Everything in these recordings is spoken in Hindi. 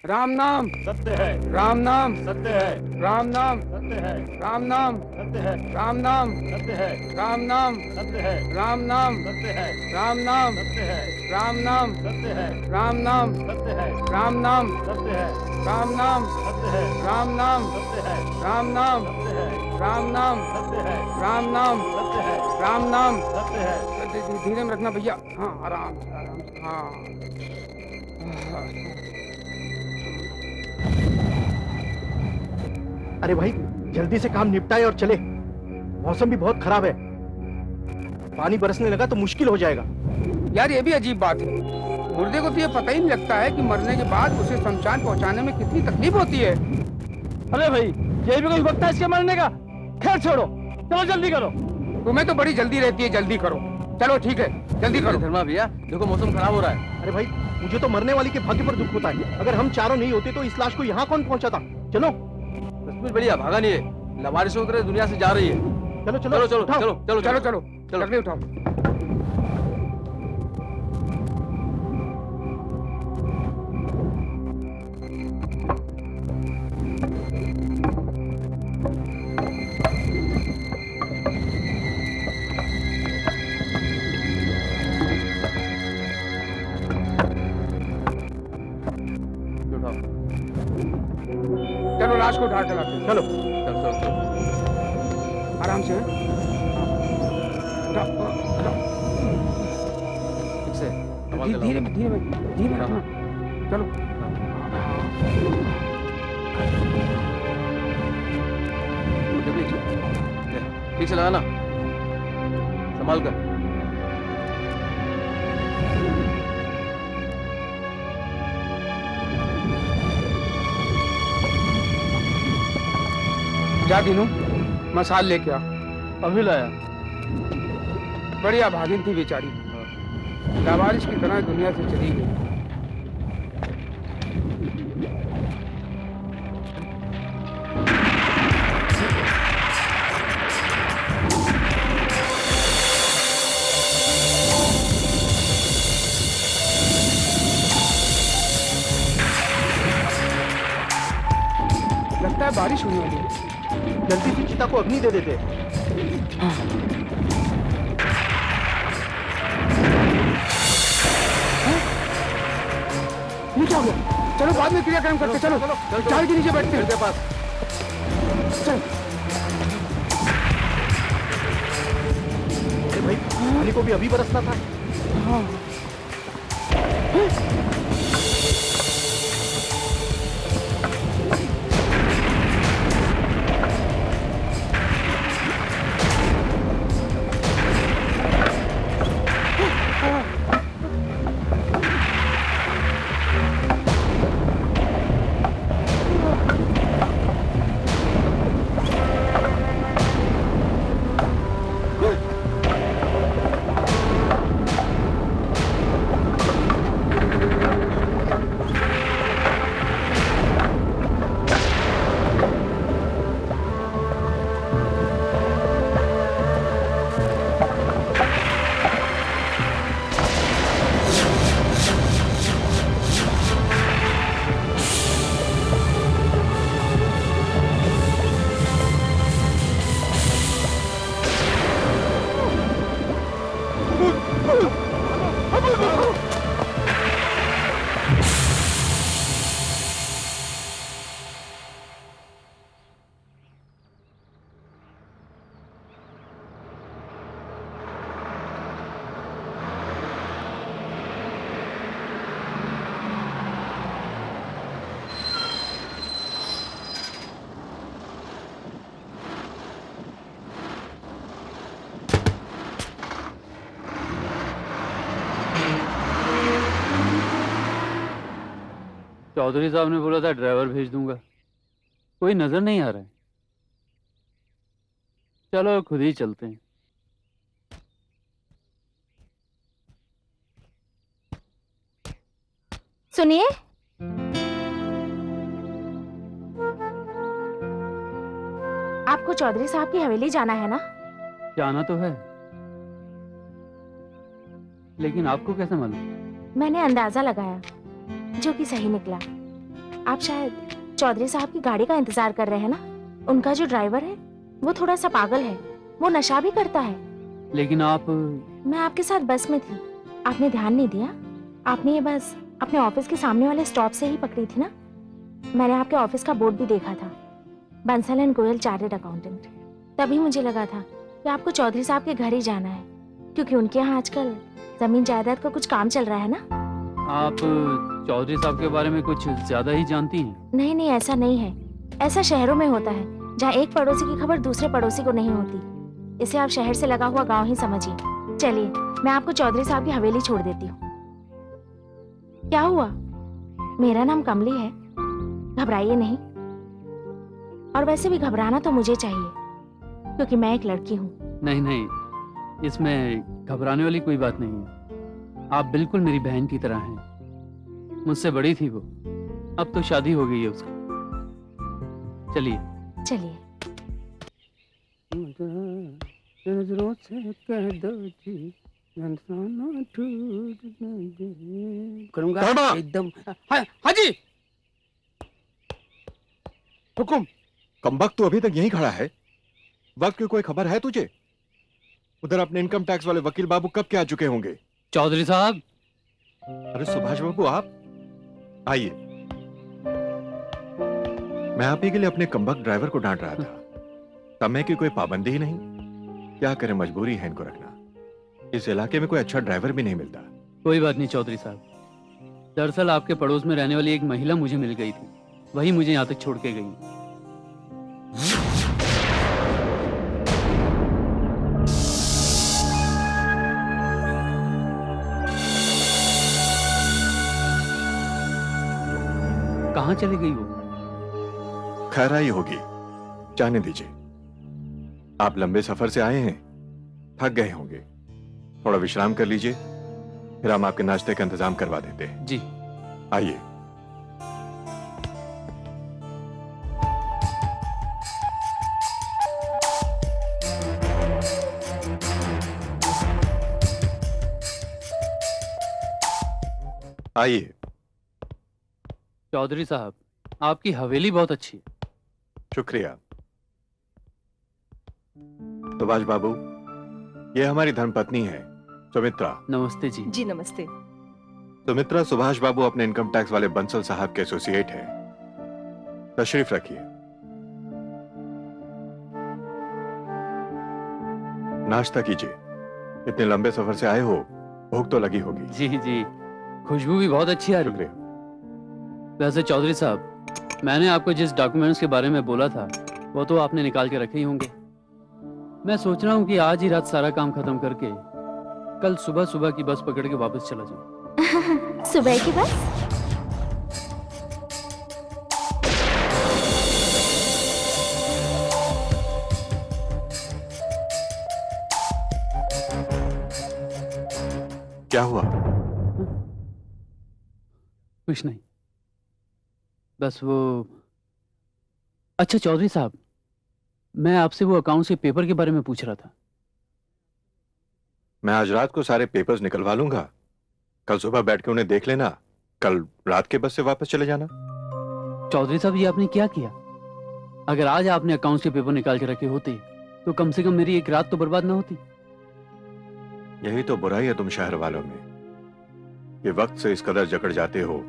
राम नाम सत्य है, राम नाम सत्य है, राम नाम सत्य है, राम नाम सत्य है, राम नाम सत्य है, राम नाम सत्य है, राम नाम सत्य है, राम नाम सत्य है, राम नाम सत्य है, राम नाम सत्य है, राम नाम सत्य है, राम नाम सत्य है, राम नाम सत्य है, राम नाम सत्य है, राम नाम सत्य है, राम नाम सत्य है, राम नाम सत्य है। धीरे में रखना भैया। हाँ, आराम से, आराम से। हाँ। अरे भाई, जल्दी से काम निपटाए और चले। मौसम भी बहुत खराब है, पानी बरसने लगा तो मुश्किल हो जाएगा। यार ये भी अजीब बात है, मुर्दे को तो ये पता ही नहीं लगता है कि मरने के बाद उसे शमशान पहुंचाने में कितनी तकलीफ होती है। अरे भाई, यही भी कोई वक्त है इसके मरने का? खैर छोड़ो, चलो जल्दी करो। तुम्हें तो बड़ी जल्दी रहती है, जल्दी करो। चलो ठीक है, जल्दी करो। धर्मा भैया, देखो मौसम खराब हो रहा है। अरे भाई, मुझे तो मरने वाली के भाग्य पर दुख होता है। अगर हम चारों नहीं होते तो इस लाश को यहाँ कौन पहुंचाता। चलो कश्मीर बढ़िया, भागा नहीं है, लवारिश होकर दुनिया से जा रही है। चलो चलो चलो चलो उठाओ। चलो चलो चलो चलो चलो। लकड़ी उठाओ। उठाओ। चलो लाश को उठा के लाते हैं। चलो चलो चलो चलो। आराम से। उठाओ, उठाओ। ठीक से संभाल के लाओ। धीरे धीरे धीरे रखना। चलो। ठीक से लगाना, संभाल कर। जा दिनू, मसाल लेके आ। अभी लाया। बढ़िया भागिन थी बेचारी, लावारिश की तरह दुनिया से चली गई। लगता है बारिश होने वाली है। जल्दी से चिता को अग्नि दे देते। ये क्या हो गया? चलो बाद में क्रियाक्रम करते। चलो चाल के नीचे बैठते हैं। मेरे पास चल। अरे भाई, पानी को भी अभी बरसना था। हाँ। चौधरी साहब ने बोला था ड्राइवर भेज दूंगा, कोई नजर नहीं आ रहा है। चलो खुद ही चलते हैं। सुनिए, आपको चौधरी साहब की हवेली जाना है ना? जाना तो है, लेकिन आपको कैसे मालूम? मैंने अंदाजा लगाया, जो कि सही निकला। आप शायद चौधरी साहब की गाड़ी का इंतजार कर रहे हैं ना? उनका जो ड्राइवर है वो थोड़ा सा पागल है, वो नशा भी करता है। लेकिन आप मैं आपके साथ बस में थी, आपने ध्यान नहीं दिया। आपने ये बस अपने ऑफिस के सामने वाले स्टॉप से ही पकड़ी थी ना? मैंने आपके ऑफिस का बोर्ड भी देखा था, Bansal and Goyal chartered accountant. तभी मुझे लगा था कि आपको चौधरी साहब के घर ही जाना है, क्योंकि उनके यहाँ आजकल जमीन जायदाद का कुछ काम चल रहा है ना? आप चौधरी साहब के बारे में कुछ ज्यादा ही जानती हैं। नहीं नहीं, ऐसा नहीं है। ऐसा शहरों में होता है जहाँ एक पड़ोसी की खबर दूसरे पड़ोसी को नहीं होती। इसे आप शहर से लगा हुआ गांव ही समझिए। चलिए, मैं आपको चौधरी साहब की हवेली छोड़ देती हूँ। क्या हुआ? मेरा नाम कमली है, घबराइए नहीं। और वैसे भी घबराना तो मुझे चाहिए, क्योंकि मैं एक लड़की हूँ। नहीं नहीं, इसमें घबराने वाली कोई बात नहीं है। आप बिल्कुल मेरी बहन की तरह हैं। मुझसे बड़ी थी वो, अब तो शादी हो गई है उसकी। चलिए चलिए। नजरों से कह दो जी, करूंगा धर्मा! एकदम। हाँ हाँ जी, हुकुम। कमबख्त तो अभी तक यहीं खड़ा है। वक्त की कोई खबर है तुझे? उधर अपने इनकम टैक्स वाले वकील बाबू कब के आ चुके होंगे? चौधरी साहब। अरे सुभाष बाबू, आप आइए। मैं आप ही के लिए अपने कमबख्त ड्राइवर को डांट रहा था। समय की कोई पाबंदी ही नहीं। क्या करें, मजबूरी है इनको रखना। इस इलाके में कोई अच्छा ड्राइवर भी नहीं मिलता। कोई बात नहीं चौधरी साहब, दरअसल आपके पड़ोस में रहने वाली एक महिला मुझे मिल गई थी, वही मुझे यहाँ तक छोड़ के गई। कहाँ चली गई वो? खैर आई होगी, जाने दीजिए। आप लंबे सफर से आए हैं, थक गए होंगे। थोड़ा विश्राम कर लीजिए, फिर हम आपके नाश्ते का इंतजाम करवा देते हैं। जी। आइए। आइए। चौधरी साहब, आपकी हवेली बहुत अच्छी है। शुक्रिया। सुभाष बाबू, ये हमारी धर्मपत्नी है सुमित्रा। नमस्ते जी। जी नमस्ते। सुमित्रा सुभाष बाबू अपने इनकम टैक्स वाले बंसल साहब के एसोसिएट हैं। तशरीफ रखिए। नाश्ता कीजिए। इतने लंबे सफर से आए हो, भूख तो लगी होगी। जी जी, खुशबू भी बहुत अच्छी आ रही है। शुक्रिया। वैसे चौधरी साहब, मैंने आपको जिस डॉक्यूमेंट्स के बारे में बोला था वो तो आपने निकाल के रखे ही होंगे। मैं सोच रहा हूँ कि आज ही रात सारा काम खत्म करके कल सुबह सुबह की बस पकड़ के वापस चला जाऊँ। सुबह की बस? क्या हुआ? कुछ नहीं, बस वो। अच्छा चौधरी साहब, मैं आपसे वो अकाउंट से पेपर के बारे में पूछ रहा था। मैं आज रात को सारे पेपर्स निकलवा लूंगा। कल सुबह बैठ के उन्हें देख लेना। कल रात के बस से वापस चले जाना। चौधरी साहब, ये आपने क्या किया? अगर आज आपने अकाउंट के पेपर निकाल के रखे होते तो कम से कम मेरी एक रात तो बर्बाद ना होती। यही तो बुराई है तुम शहर वालों में, कि वक्त से इस कदर जकड़ जाते हो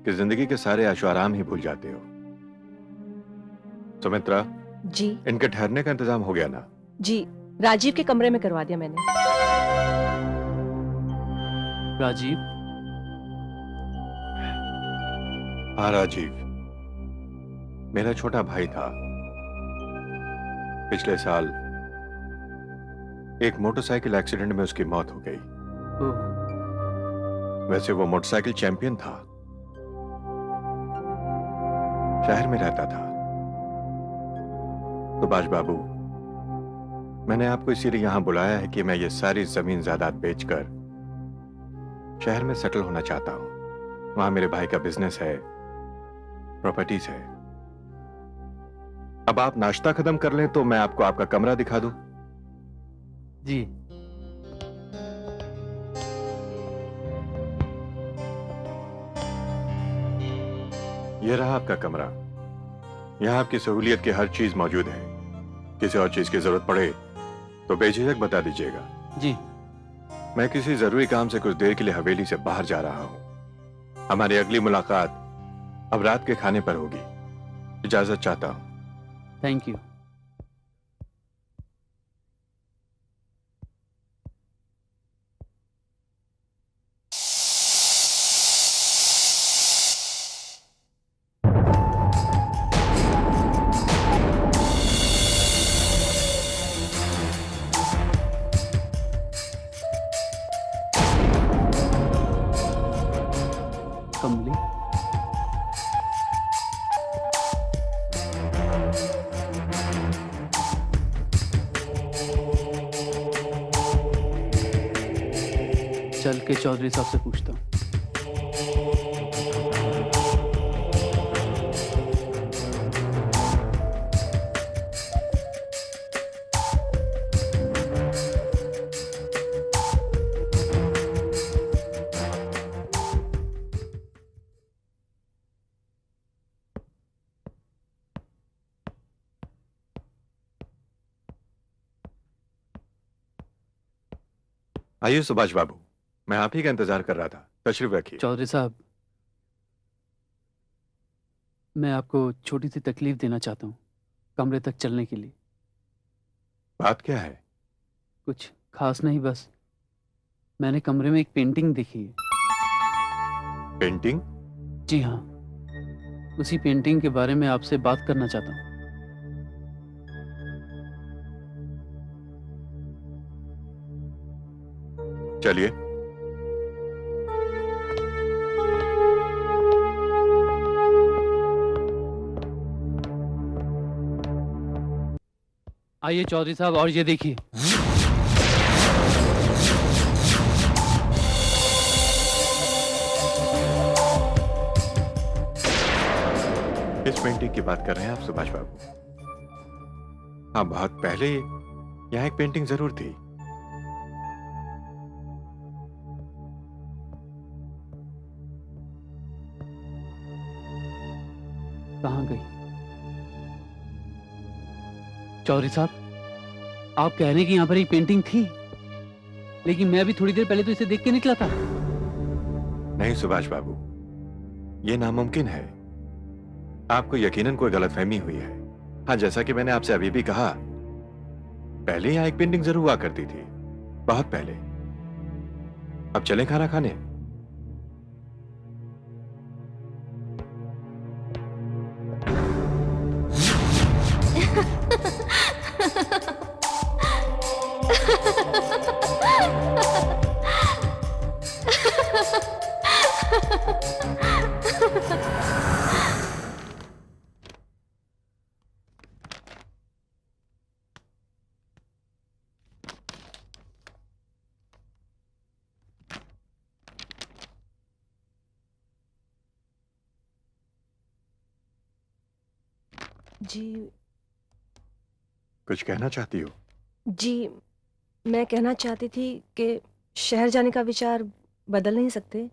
कि जिंदगी के सारे ऐशो आराम ही भूल जाते हो। सुमित्रा, जी इनके ठहरने का इंतजाम हो गया ना? जी, राजीव के कमरे में करवा दिया मैंने। राजीव? हाँ राजीव, मेरा छोटा भाई था। पिछले साल एक मोटरसाइकिल एक्सीडेंट में उसकी मौत हो गई। ओह, वैसे वो मोटरसाइकिल चैंपियन था, शहर में रहता था। सुभाष बाबू, मैंने आपको इसीलिए यहां बुलाया है कि मैं ये सारी जमीन जायदाद बेचकर शहर में सेटल होना चाहता हूं। वहां मेरे भाई का बिजनेस है, प्रॉपर्टीज है। अब आप नाश्ता खत्म कर लें तो मैं आपको आपका कमरा दिखा दूं। जी। यह रहा आपका कमरा। यहाँ आपकी सहूलियत की हर चीज मौजूद है। किसी और चीज की जरूरत पड़े तो बेझिझक बता दीजिएगा। जी। मैं किसी जरूरी काम से कुछ देर के लिए हवेली से बाहर जा रहा हूं। हमारी अगली मुलाकात अब रात के खाने पर होगी। इजाजत चाहता हूं। Thank you. कमली, चल के चौधरी साहब से पूछता हूँ। आइए सुभाष बाबू, मैं आप ही का इंतजार कर रहा था। तशरीफ रखिए। चौधरी साहब, मैं आपको छोटी सी तकलीफ देना चाहता हूँ कमरे तक चलने के लिए। बात क्या है? कुछ खास नहीं, बस मैंने कमरे में एक पेंटिंग देखी है। पेंटिंग? जी हाँ, उसी पेंटिंग के बारे में आपसे बात करना चाहता हूँ। चलिए। आइए चौधरी साहब, और ये देखिए। इस पेंटिंग की बात कर रहे हैं आप सुभाष बाबू? हाँ, बहुत पहले यहाँ एक पेंटिंग जरूर थी। कहाँ गई? चौधरी साहब, आप कह रहे हैं कि यहाँ पर एक पेंटिंग थी, लेकिन मैं भी थोड़ी देर पहले तो इसे देख के निकला था। नहीं सुभाष बाबू, ये नामुमकिन है। आपको यकीनन कोई गलतफहमी हुई है। हाँ, जैसा कि मैंने आपसे अभी भी कहा, पहले यहाँ एक पेंटिंग जरूर हुआ करती थी, बहुत पहले। अब चलें खाना खाने। जी कुछ कहना चाहती हो? जी, मैं कहना चाहती थी कि शहर जाने का विचार बदल नहीं सकते।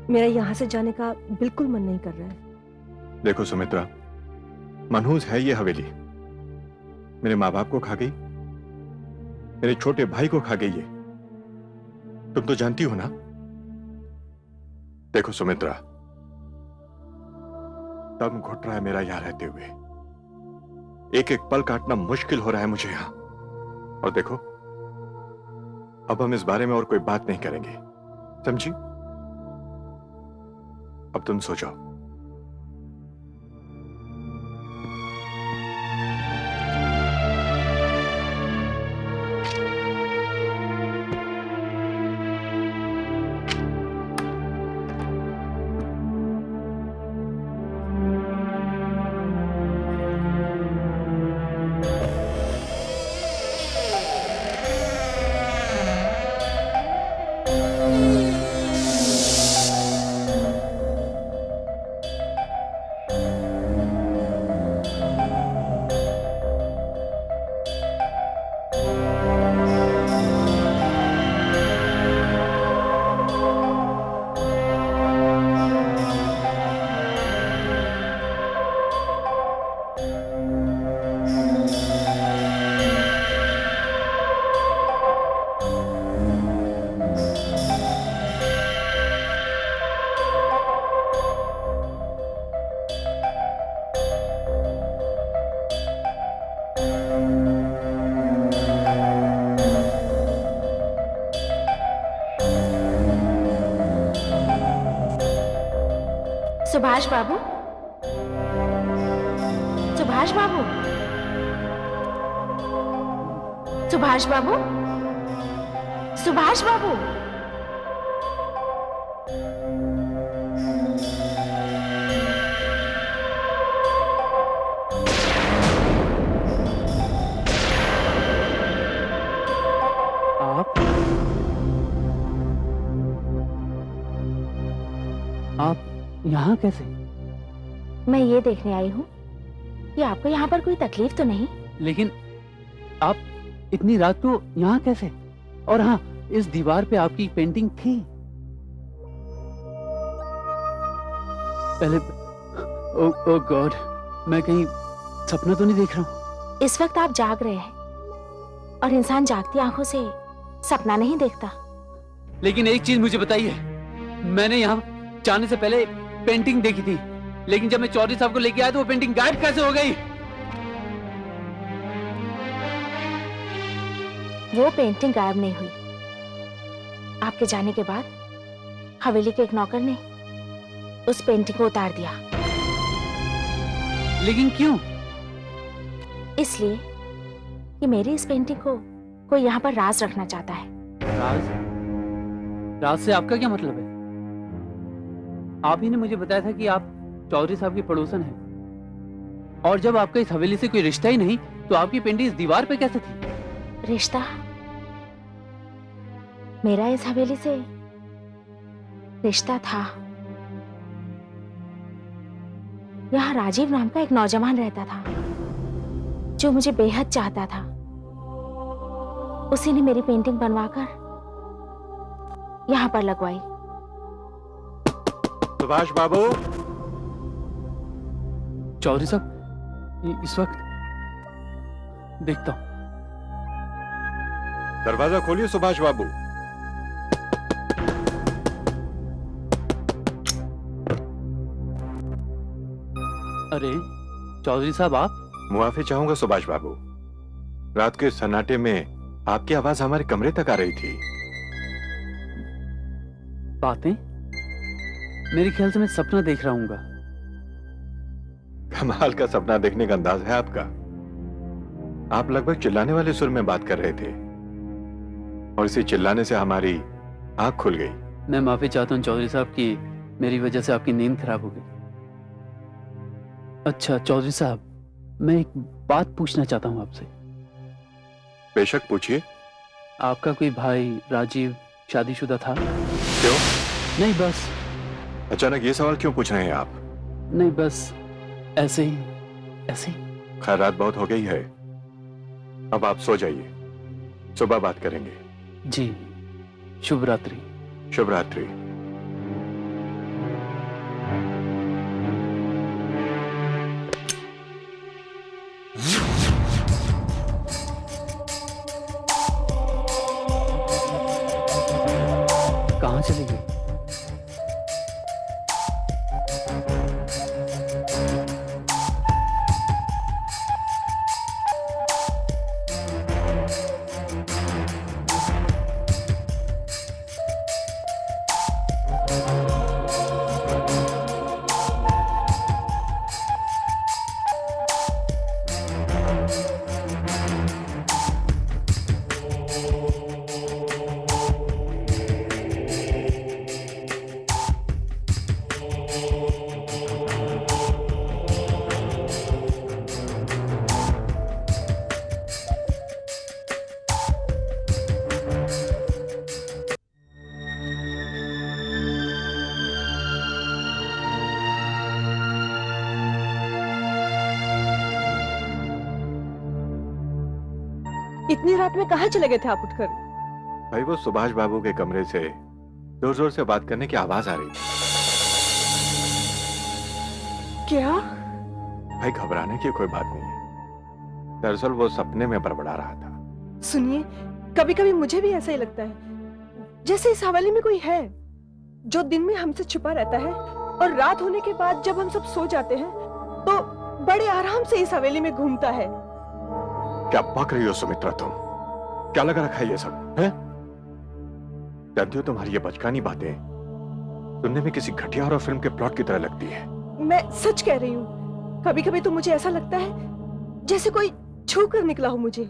मेरा यहाँ से जाने का बिल्कुल मन नहीं कर रहा है। देखो सुमित्रा, मनहूस है ये हवेली। मेरे माँ बाप को खा गई, मेरे छोटे भाई को खा गई ये। तुम तो जानती हो ना। देखो सुमित्रा, दम घुट रहा है मेरा यहां रहते हुए। एक एक पल काटना मुश्किल हो रहा है मुझे यहां। और देखो, अब हम इस बारे में और कोई बात नहीं करेंगे, समझी? अब तुम सो जाओ। सुभाष बाबू, सुभाष बाबू, सुभाष बाबू, सुभाष बाबू। आप यहाँ कैसे? मैं ये देखने आई हूँ कि आपको यहाँ पर कोई तकलीफ तो नहीं। लेकिन आप इतनी रात को यहाँ कैसे? और हाँ, इस दीवार पे आपकी पेंटिंग थी। पहले ओ गॉड, मैं कहीं सपना तो नहीं देख रहा हूँ? इस वक्त आप जाग रहे हैं और इंसान जागती आंखों से सपना नहीं देखता। लेकिन एक चीज मुझे बताइए, मैंने यहाँ जाने से पहले पेंटिंग देखी थी, लेकिन जब मैं चौधरी साहब को लेके आया तो वो पेंटिंग गायब कैसे हो गई? वो पेंटिंग गायब नहीं हुई। आपके जाने के बाद हवेली के एक नौकर ने उस पेंटिंग को उतार दिया। लेकिन क्यों? इसलिए कि मेरी इस पेंटिंग को कोई यहाँ पर राज रखना चाहता है। राज? राज से आपका क्या मतलब है? आप ही ने मुझे बताया था कि आप चौधरी साहब की पड़ोसन हैं, और जब आपका इस हवेली से कोई रिश्ता ही नहीं तो आपकी पेंटिंग इस दीवार पे कैसे थी? रिश्ता? मेरा इस हवेली से रिश्ता था। यहाँ राजीव नाम का एक नौजवान रहता था जो मुझे बेहद चाहता था। उसी ने मेरी पेंटिंग बनवाकर यहाँ पर लगवाई। सुभाष बाबू। चौधरी साहब, इस वक्त देखता हूं। दरवाजा खोलिए सुभाष बाबू। अरे चौधरी साहब, आप? मुआफी चाहूंगा सुभाष बाबू। रात के सन्नाटे में आपकी आवाज हमारे कमरे तक आ रही थी। बातें? मेरे ख्याल से मैं सपना देख रहा हूँगा। कमाल का सपना देखने का अंदाज है आपका। आप लगभग चिल्लाने वाले सुर में बात कर रहे थे और इसी चिल्लाने से हमारी आंख खुल गई। मैं माफी चाहता हूँ चौधरी साहब कि मेरी वजह से आपकी नींद खराब हो गई। अच्छा चौधरी साहब, मैं एक बात पूछना चाहता हूँ आपसे। बेशक पूछिए। आपका कोई भाई राजीव शादीशुदा था? क्यों? नहीं बस। अचानक ये सवाल क्यों पूछ रहे हैं आप? नहीं बस ऐसे ही, ऐसे ही। खैर रात बहुत हो गई है, अब आप सो जाइए, सुबह बात करेंगे। जी, शुभ रात्रि। शुभ रात्रि। कहाँ चली गई? इतनी रात में कहाँ चले गए थे आप उठकर? भाई वो सुभाष बाबू के कमरे से जोर जोर से बात करने की आवाज आ रही थी। क्या? भाई घबराने की कोई बात नहीं है, दरअसल वो सपने में बड़बड़ा रहा था। सुनिए, कभी कभी मुझे भी ऐसा ही लगता है जैसे इस हवेली में कोई है जो दिन में हमसे छुपा रहता है और रात होने के बाद जब हम सब सो जाते हैं तो बड़े आराम से इस हवेली में घूमता है। क्या बक रही हो सुमित्रा तुम? क्या लगा रखा है ये सब है? जानती हो तुम्हारी ये बचकानी बातें सुनने में किसी घटिया हॉरर फिल्म के प्लॉट की तरह लगती है। मैं सच कह रही हूँ, कभी कभी तो मुझे ऐसा लगता है जैसे कोई छू कर निकला हो मुझे।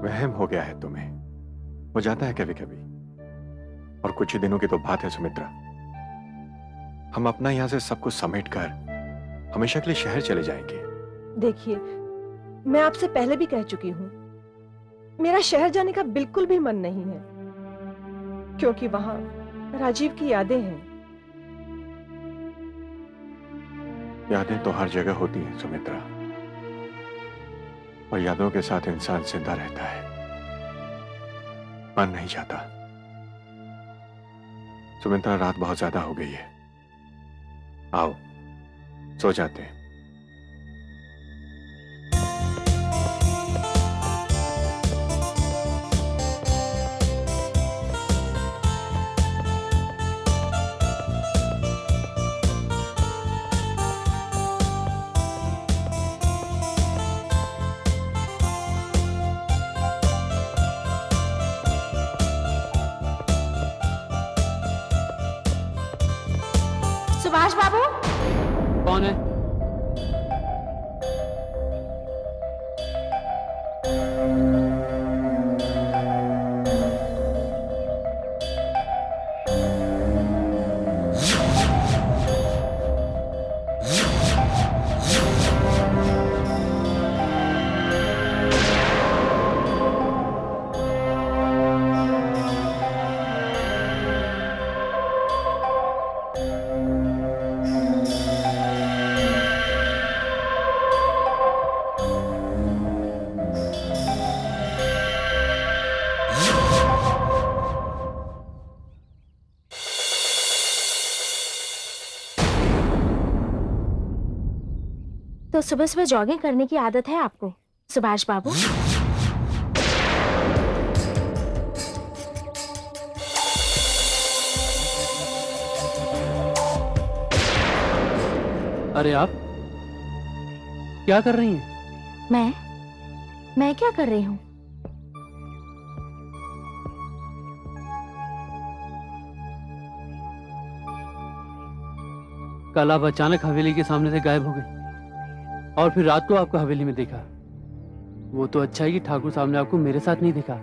वहम हो गया है तुम्हें, हो जाता है कभी कभी। और कुछ ही दिनों की तो बात है सुमित्रा, हम अपना यहां से सब कुछ समेट कर हमेशा के लिए शहर चले जाएंगे। देखिए, मैं आपसे पहले भी कह चुकी हूँ, मेरा शहर जाने का बिल्कुल भी मन नहीं है, क्योंकि वहां राजीव की यादें हैं। यादें तो हर जगह होती हैं सुमित्रा, और यादों के साथ इंसान जिंदा रहता है, मर नहीं जाता। सुमित्रा, रात बहुत ज्यादा हो गई है, आओ सो जाते हैं। सुभाष बाबू, कौन है? तो सुबह सुबह जॉगिंग करने की आदत है आपको, सुभाष बाबू? अरे आप क्या कर रही हैं? मैं क्या कर रही हूँ? कल आप अचानक हवेली के सामने से गायब हो गई और फिर रात को आपको हवेली में देखा। वो तो अच्छा है कि ठाकुर साहब ने आपको मेरे साथ नहीं देखा,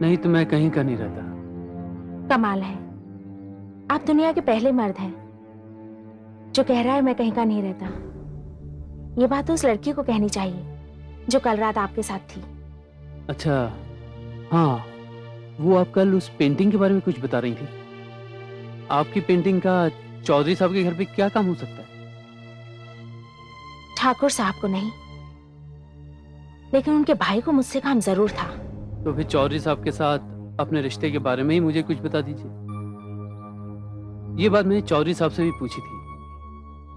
नहीं तो मैं कहीं का नहीं रहता। कमाल है, आप दुनिया के पहले मर्द हैं जो कह रहा है मैं कहीं का नहीं रहता। ये बात तो उस लड़की को कहनी चाहिए जो कल रात आपके साथ थी। अच्छा, हाँ, वो आप कल उस पेंटिंग के बारे में कुछ बता रही थी। आपकी पेंटिंग का चौधरी साहब के घर पे क्या काम हो सकता है? ठाकुर साहब को नहीं, लेकिन उनके भाई को मुझसे काम जरूर था। तो फिर चौधरी साहब के साथ अपने रिश्ते के बारे में ही मुझे कुछ बता दीजिए। ये बात मैंने चौधरी साहब से भी पूछी थी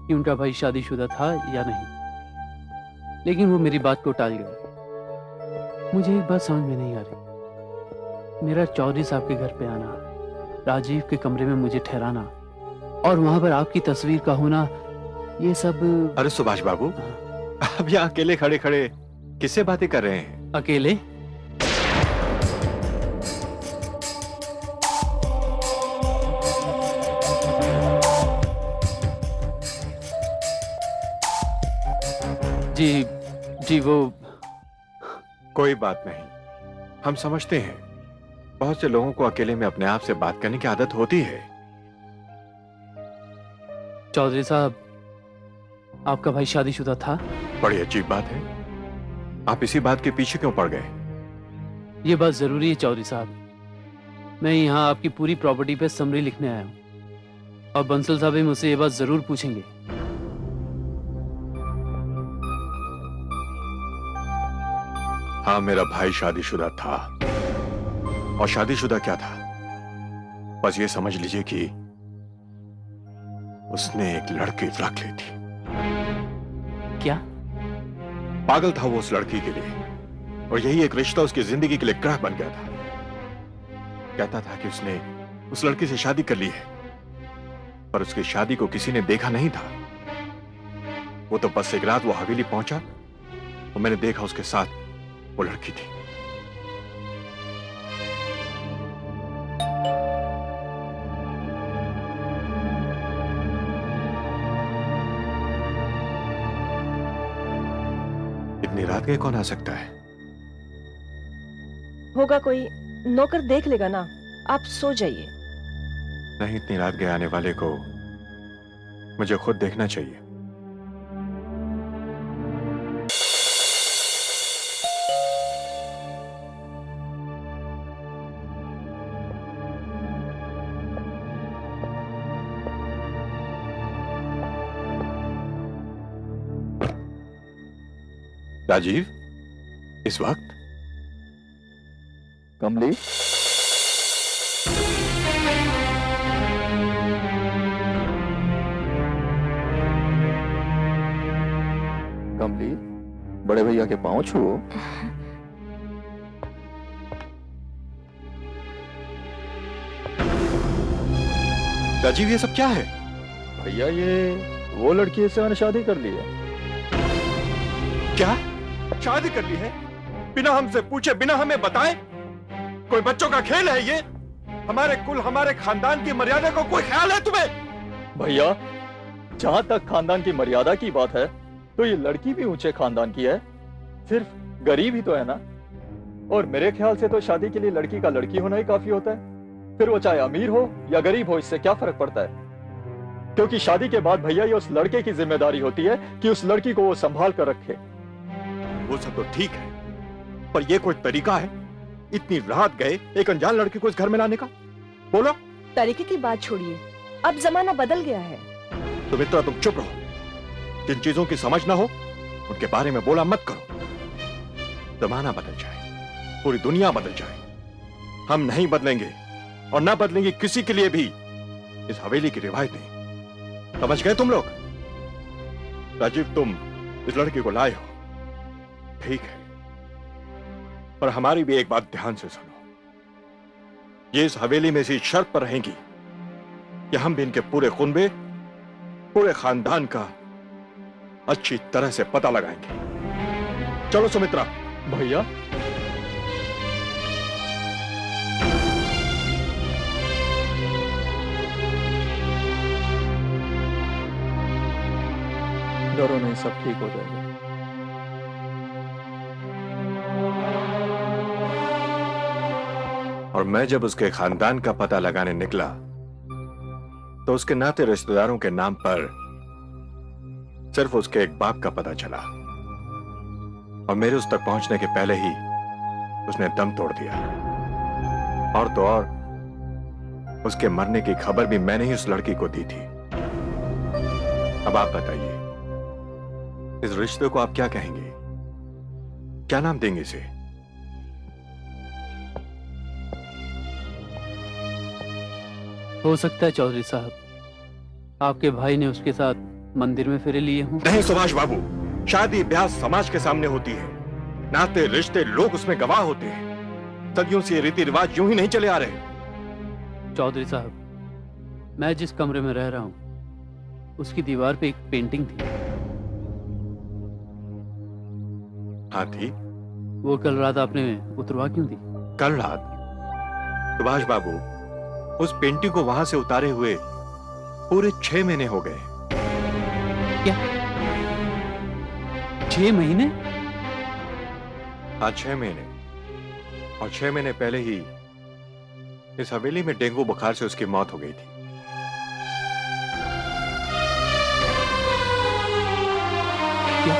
कि उनका भाई शादीशुदा था या नहीं, लेकिन वो मेरी बात को टाल गए। मुझे एक बात समझ में नहीं आ रही, मेरा चौधरी साहब के घर पे आना, राजीव के कमरे में मुझे ठहराना और वहां पर आपकी तस्वीर का होना, ये सब। अरे सुभाष बाबू, अब यहाँ अकेले खड़े खड़े किससे बातें कर रहे हैं? अकेले? जी वो कोई बात नहीं, हम समझते हैं बहुत से लोगों को अकेले में अपने आप से बात करने की आदत होती है। चौधरी साहब, आपका भाई शादीशुदा था? बड़ी अजीब बात है, आप इसी बात के पीछे क्यों पड़ गए? ये बात जरूरी है चौधरी साहब। मैं यहाँ आपकी पूरी प्रॉपर्टी पे समरी लिखने आया हूँ और बंसल साहब भी मुझसे ये बात जरूर पूछेंगे। हाँ, मेरा भाई शादीशुदा था, और शादीशुदा क्या था, बस ये समझ लीजिए कि उसने एक लड़की रख ली थी। क्या? पागल था वो उस लड़की के लिए, और यही एक रिश्ता उसकी जिंदगी के लिए ग्रह बन गया था। कहता था कि उसने उस लड़की से शादी कर ली है, पर उसकी शादी को किसी ने देखा नहीं था। वो तो बस एक रात वो हवेली पहुंचा और मैंने देखा उसके साथ वो लड़की थी। इतनी रात गए कौन आ सकता है? होगा कोई, नौकर देख लेगा ना, आप सो जाइए। नहीं, इतनी रात गए आने वाले को मुझे खुद देखना चाहिए। राजीव, इस वक्त? कमली, कमली, बड़े भैया के पांव छुओ। राजीव, ये सब क्या है? भैया, ये वो लड़की है, इससे मैंने शादी कर ली है। क्या शादी कर ली है? बिना हमसे पूछे, बिना हमें बताए? कोई बच्चों का खेल है ये? हमारे कुल, हमारे खानदान की मर्यादा को कोई ख्याल है तुम्हें? भैया, जहां तक खानदान की मर्यादा की बात है, तो ये लड़की भी ऊंचे खानदान की है, सिर्फ गरीब ही तो है ना। और मेरे ख्याल से तो शादी के लिए लड़की का लड़की होना ही काफी होता है। फिर वो चाहे अमीर हो या गरीब हो, इससे क्या फर्क पड़ता है? क्योंकि शादी के बाद भैया ये उस लड़के की जिम्मेदारी होती है कि उस लड़की को वो संभाल कर रखे। वो सब तो ठीक है, पर ये कोई तरीका है इतनी रात गए एक अनजान लड़की को इस घर में लाने का? बोलो। तरीके की बात छोड़िए, अब जमाना बदल गया है। तो मित्रा, तुम चुप रहो। जिन चीजों की समझ ना हो उनके बारे में बोला मत करो। जमाना बदल जाए, पूरी दुनिया बदल जाए, हम नहीं बदलेंगे और ना बदलेंगे किसी के लिए भी इस हवेली की रिवायतें। समझ गए तुम लोग? राजीव, तुम इस लड़की को लाए हो, ठीक है, पर हमारी भी एक बात ध्यान से सुनो। ये इस हवेली में इसी शर्त पर रहेंगी कि हम भी इनके पूरे कुनबे, पूरे खानदान का अच्छी तरह से पता लगाएंगे। चलो सुमित्रा। भैया, डरो नहीं, सब ठीक हो जाएगा। और मैं जब उसके खानदान का पता लगाने निकला तो उसके नाते रिश्तेदारों के नाम पर सिर्फ उसके एक बाप का पता चला, और मेरे उस तक पहुंचने के पहले ही उसने दम तोड़ दिया। और तो और उसके मरने की खबर भी मैंने ही उस लड़की को दी थी। अब आप बताइए, इस रिश्ते को आप क्या कहेंगे? क्या नाम देंगे इसे? हो सकता है चौधरी साहब, आपके भाई ने उसके साथ मंदिर में फेरे लिए हों। नहीं सुभाष बाबू, शादी ब्याह समाज के सामने होती है, नाते रिश्ते लोग उसमें गवाह होते हैं। सदियों से रीति रिवाज यूं ही नहीं चले आ रहे। चौधरी साहब, मैं जिस कमरे में रह रहा हूं, उसकी दीवार पे एक पेंटिंग थी। हाँ थी। वो कल रात आपने उतरवा क्यों दी? कल रात? सुभाष बाबू, उस पेंटिंग को वहां से उतारे हुए पूरे 6 महीने हो गए। क्या 6 महीने? हाँ, 6 महीने। और 6 महीने पहले ही इस हवेली में डेंगू बुखार से उसकी मौत हो गई थी। क्या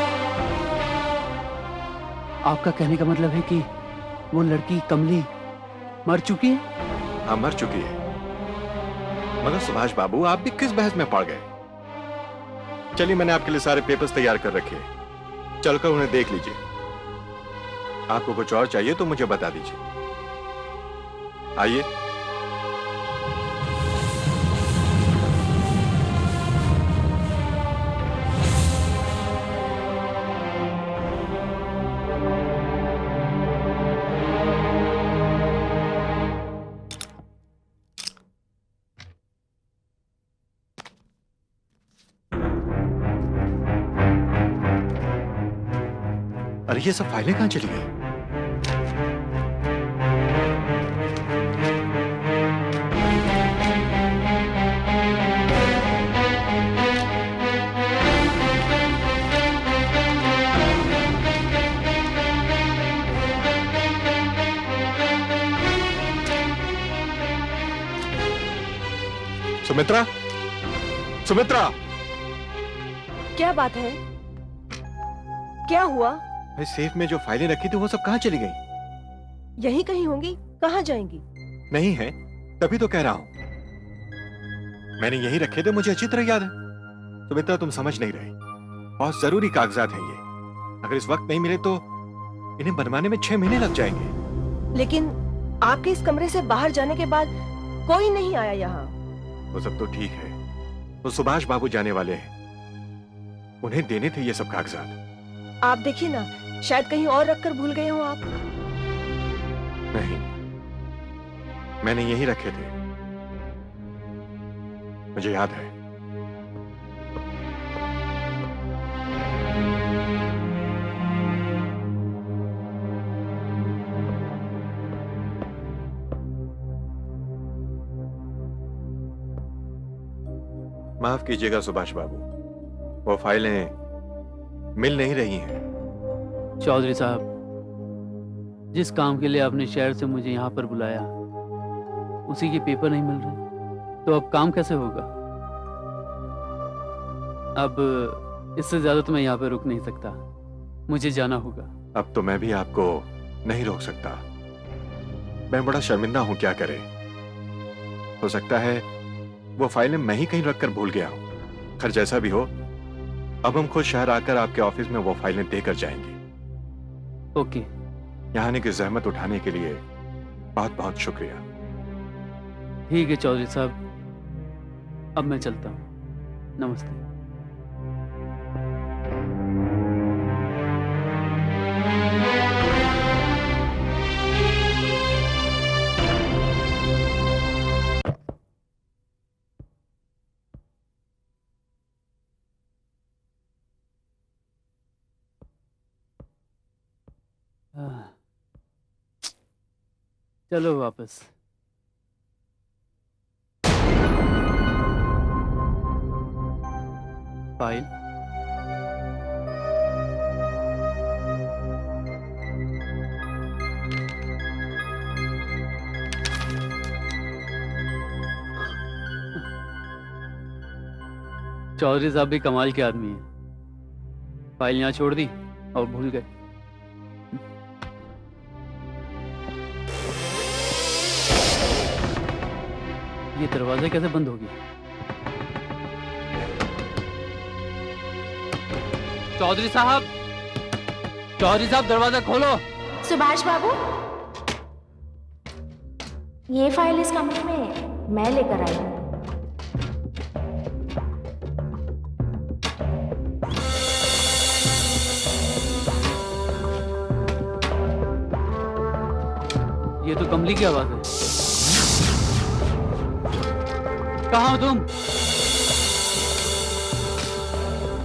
आपका कहने का मतलब है कि वो लड़की कमली मर चुकी है? हाँ, मर चुकी है। मगर सुभाष बाबू, आप भी किस बहस में पड़ गए? चलिए, मैंने आपके लिए सारे पेपर्स तैयार कर रखे हैं, चलकर उन्हें देख लीजिए। आपको कुछ और चाहिए तो मुझे बता दीजिए। आइए। अरे, ये सब फाइलें कहां चली गई? सुमित्रा, सुमित्रा! क्या बात है? क्या हुआ? भाई सेफ में जो फाइलें रखी थी वो सब कहाँ चली गई? यहीं कहीं होंगी। कहाँ जाएंगी? नहीं है, तभी तो कह रहा हूं। मैंने यही रखे थे, मुझे अच्छी तरह याद है। सुमित्रा तुम समझ नहीं रही, बहुत जरूरी कागजात हैं ये। अगर इस वक्त नहीं मिले तो इन्हें बनवाने में 6 महीने लग जाएंगे। लेकिन आपके इस कमरे से बाहर जाने के बाद कोई नहीं आया यहाँ। वो सब तो ठीक है, वो सुभाष बाबू जाने वाले हैं, उन्हें देने थे ये सब कागजात। आप देखिए ना, शायद कहीं और रखकर भूल गए हो आप। नहीं, मैंने यही रखे थे, मुझे याद है। माफ कीजिएगा सुभाष बाबू, वो फाइलें मिल नहीं रही हैं। चौधरी साहब, जिस काम के लिए आपने शहर से मुझे यहाँ पर बुलाया, उसी के पेपर नहीं मिल रहे, तो अब काम कैसे होगा? अब इससे ज्यादा तो मैं यहाँ पर रुक नहीं सकता, मुझे जाना होगा। अब तो मैं भी आपको नहीं रोक सकता। मैं बड़ा शर्मिंदा हूं, क्या करे। हो सकता है वो फाइलें मैं ही कहीं रखकर भूल गया हूं। खैर जैसा भी हो, अब हम खुद शहर आकर आपके ऑफिस में वो फाइलें देकर जाएंगे। ओके। यहाँ आने की जहमत उठाने के लिए बहुत बहुत शुक्रिया। ठीक है चौधरी साहब, अब मैं चलता हूँ। नमस्ते। चलो वापस। फाइल चौधरी साहब भी कमाल के आदमी है। फाइल यहाँ छोड़ दी और भूल गए। ये दरवाजा कैसे बंद हो गया? चौधरी साहब, चौधरी साहब दरवाजा खोलो। सुभाष बाबू, ये फाइल इस कमरे में मैं लेकर आई हूँ। ये तो कमली की आवाज है। कहाँ हो तुम?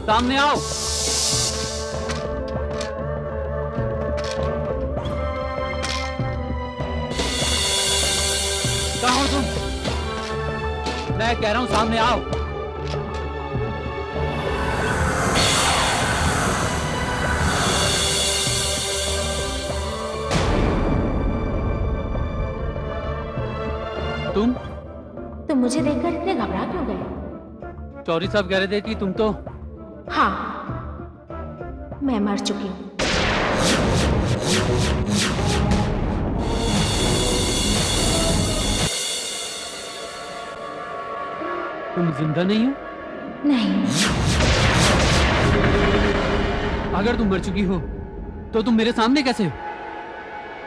सामने आओ। कहाँ हो तुम? मैं कह रहा हूं सामने आओ। तुम मुझे देखकर इतने घबरा क्यों गए? चौधरी साहब कह रहे थे कि तुम तो... हाँ, मैं मर चुकी हूँ। तुम जिंदा नहीं हो? नहीं। अगर तुम मर चुकी हो तो तुम मेरे सामने कैसे हो?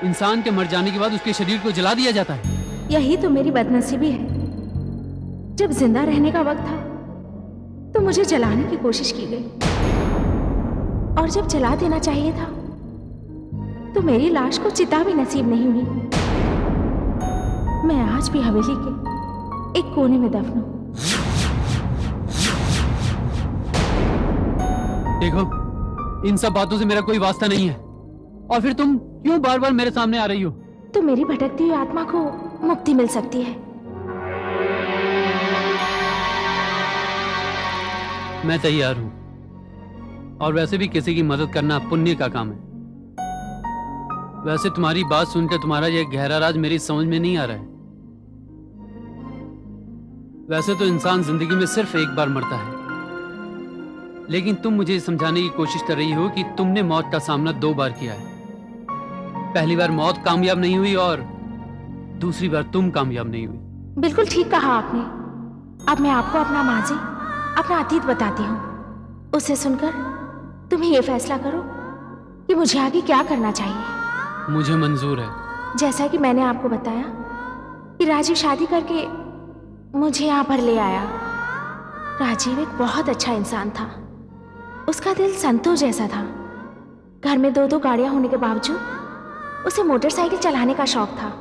इंसान के मर जाने के बाद उसके शरीर को जला दिया जाता है। यही तो मेरी बदनसीबी है। जब जिंदा रहने का वक्त था तो मुझे जलाने की कोशिश की गई, और जब जला देना चाहिए था तो मेरी लाश को चिता भी नसीब नहीं हुई। मैं आज भी हवेली के एक कोने में दफन हूं। देखो, इन सब बातों से मेरा कोई वास्ता नहीं है। और फिर तुम क्यों बार बार मेरे सामने आ रही हो? तो मेरी भटकती हुई आत्मा को मुक्ति मिल सकती है। मैं तैयार हूं, और वैसे भी किसी की मदद करना पुण्य का काम है। वैसे तुम्हारी बात सुनकर तुम्हारा यह गहरा राज मेरी समझ में नहीं आ रहा है। वैसे तो इंसान जिंदगी में सिर्फ एक बार मरता है, लेकिन तुम मुझे समझाने की कोशिश कर रही हो कि तुमने मौत का सामना 2 बार किया है। पहली बार मौत कामयाब नहीं हुई और दूसरी बार तुम कामयाब नहीं हुई। बिल्कुल ठीक कहा आपने। अब मैं आपको अपना माजी, अपना अतीत बताती हूँ। उसे सुनकर तुम ये फैसला करो कि मुझे आगे क्या करना चाहिए। मुझे मंजूर है। जैसा कि मैंने आपको बताया कि राजीव शादी करके मुझे यहाँ पर ले आया। राजीव एक बहुत अच्छा इंसान था। उसका दिल संतोष जैसा था। घर में 2-2 गाड़ियां होने के बावजूद उसे मोटरसाइकिल चलाने का शौक था।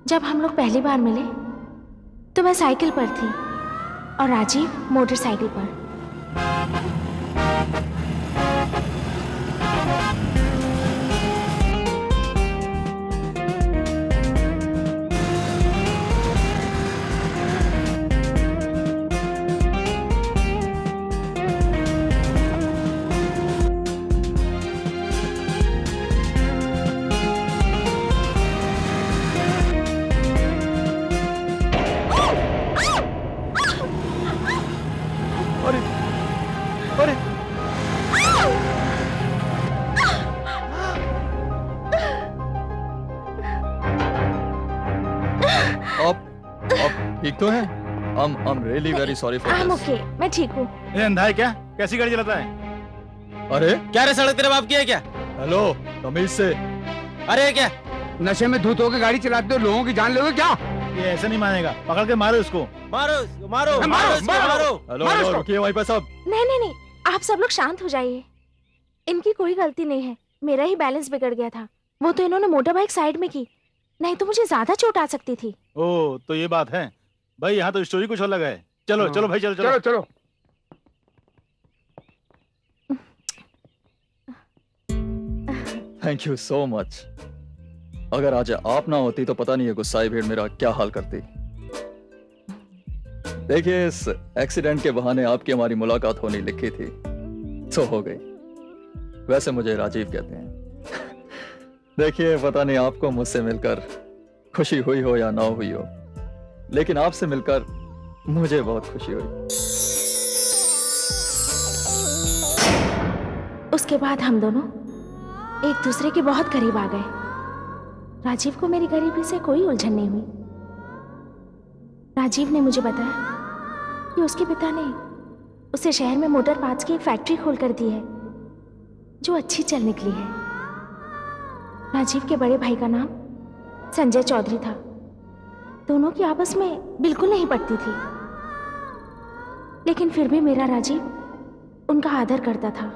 जब हम लोग पहली बार मिले तो मैं साइकिल पर थी और राजीव मोटरसाइकिल पर। अरे अरे आप ठीक तो हैं? I'm really very sorry for this. Okay, मैं ठीक हूँ। ये अंधा है क्या? कैसी गाड़ी चलाता है? अरे क्या रे सड़क तेरे बाप की है क्या? हेलो, तमीज से। अरे क्या? नशे में धुत होकर गाड़ी चलाते हो, लोगों की जान लोगे क्या? ये ऐसे नहीं मानेगा। पकड़ के मारो इसको। मारो मारो मारो, मारो। हेलो मारो हेलो, इसको। रुकिए वहीं पर सब। नहीं, आप सब लोग शांत हो जाइए। इनकी कोई गलती नहीं है, मेरा ही बैलेंस बिगड़ गया था। वो तो इन्होंने मोटर बाइक साइड में की, नहीं तो मुझे ज्यादा चोट आ सकती थी। ओ, तो ये बात है भाई। यहाँ तो स्टोरी कुछ अलग है। चलो हाँ। चलो भाई, चलो चलो चलो। Thank you so much. अगर आज आप ना होती तो पता नहीं है गुस्साई भीड़ मेरा क्या हाल करती। देखिए, इस एक्सीडेंट के बहाने आपकी हमारी मुलाकात होनी लिखी थी, तो हो गई। वैसे मुझे राजीव कहते हैं। देखिए, पता नहीं आपको मुझसे मिलकर खुशी हुई हो या ना हुई हो, लेकिन आपसे मिलकर मुझे बहुत खुशी हुई। उसके बाद हम दोनों एक दूसरे के बहुत करीब आ गए। राजीव को मेरी गरीबी से कोई उलझन नहीं हुई। राजीव ने मुझे बताया कि उसके पिता ने उसे शहर में मोटर पार्ट्स की एक फैक्ट्री खोल कर दी है जो अच्छी चल निकली है। राजीव के बड़े भाई का नाम संजय चौधरी था। दोनों की आपस में बिल्कुल नहीं पटती थी, लेकिन फिर भी मेरा राजीव उनका आदर करता था।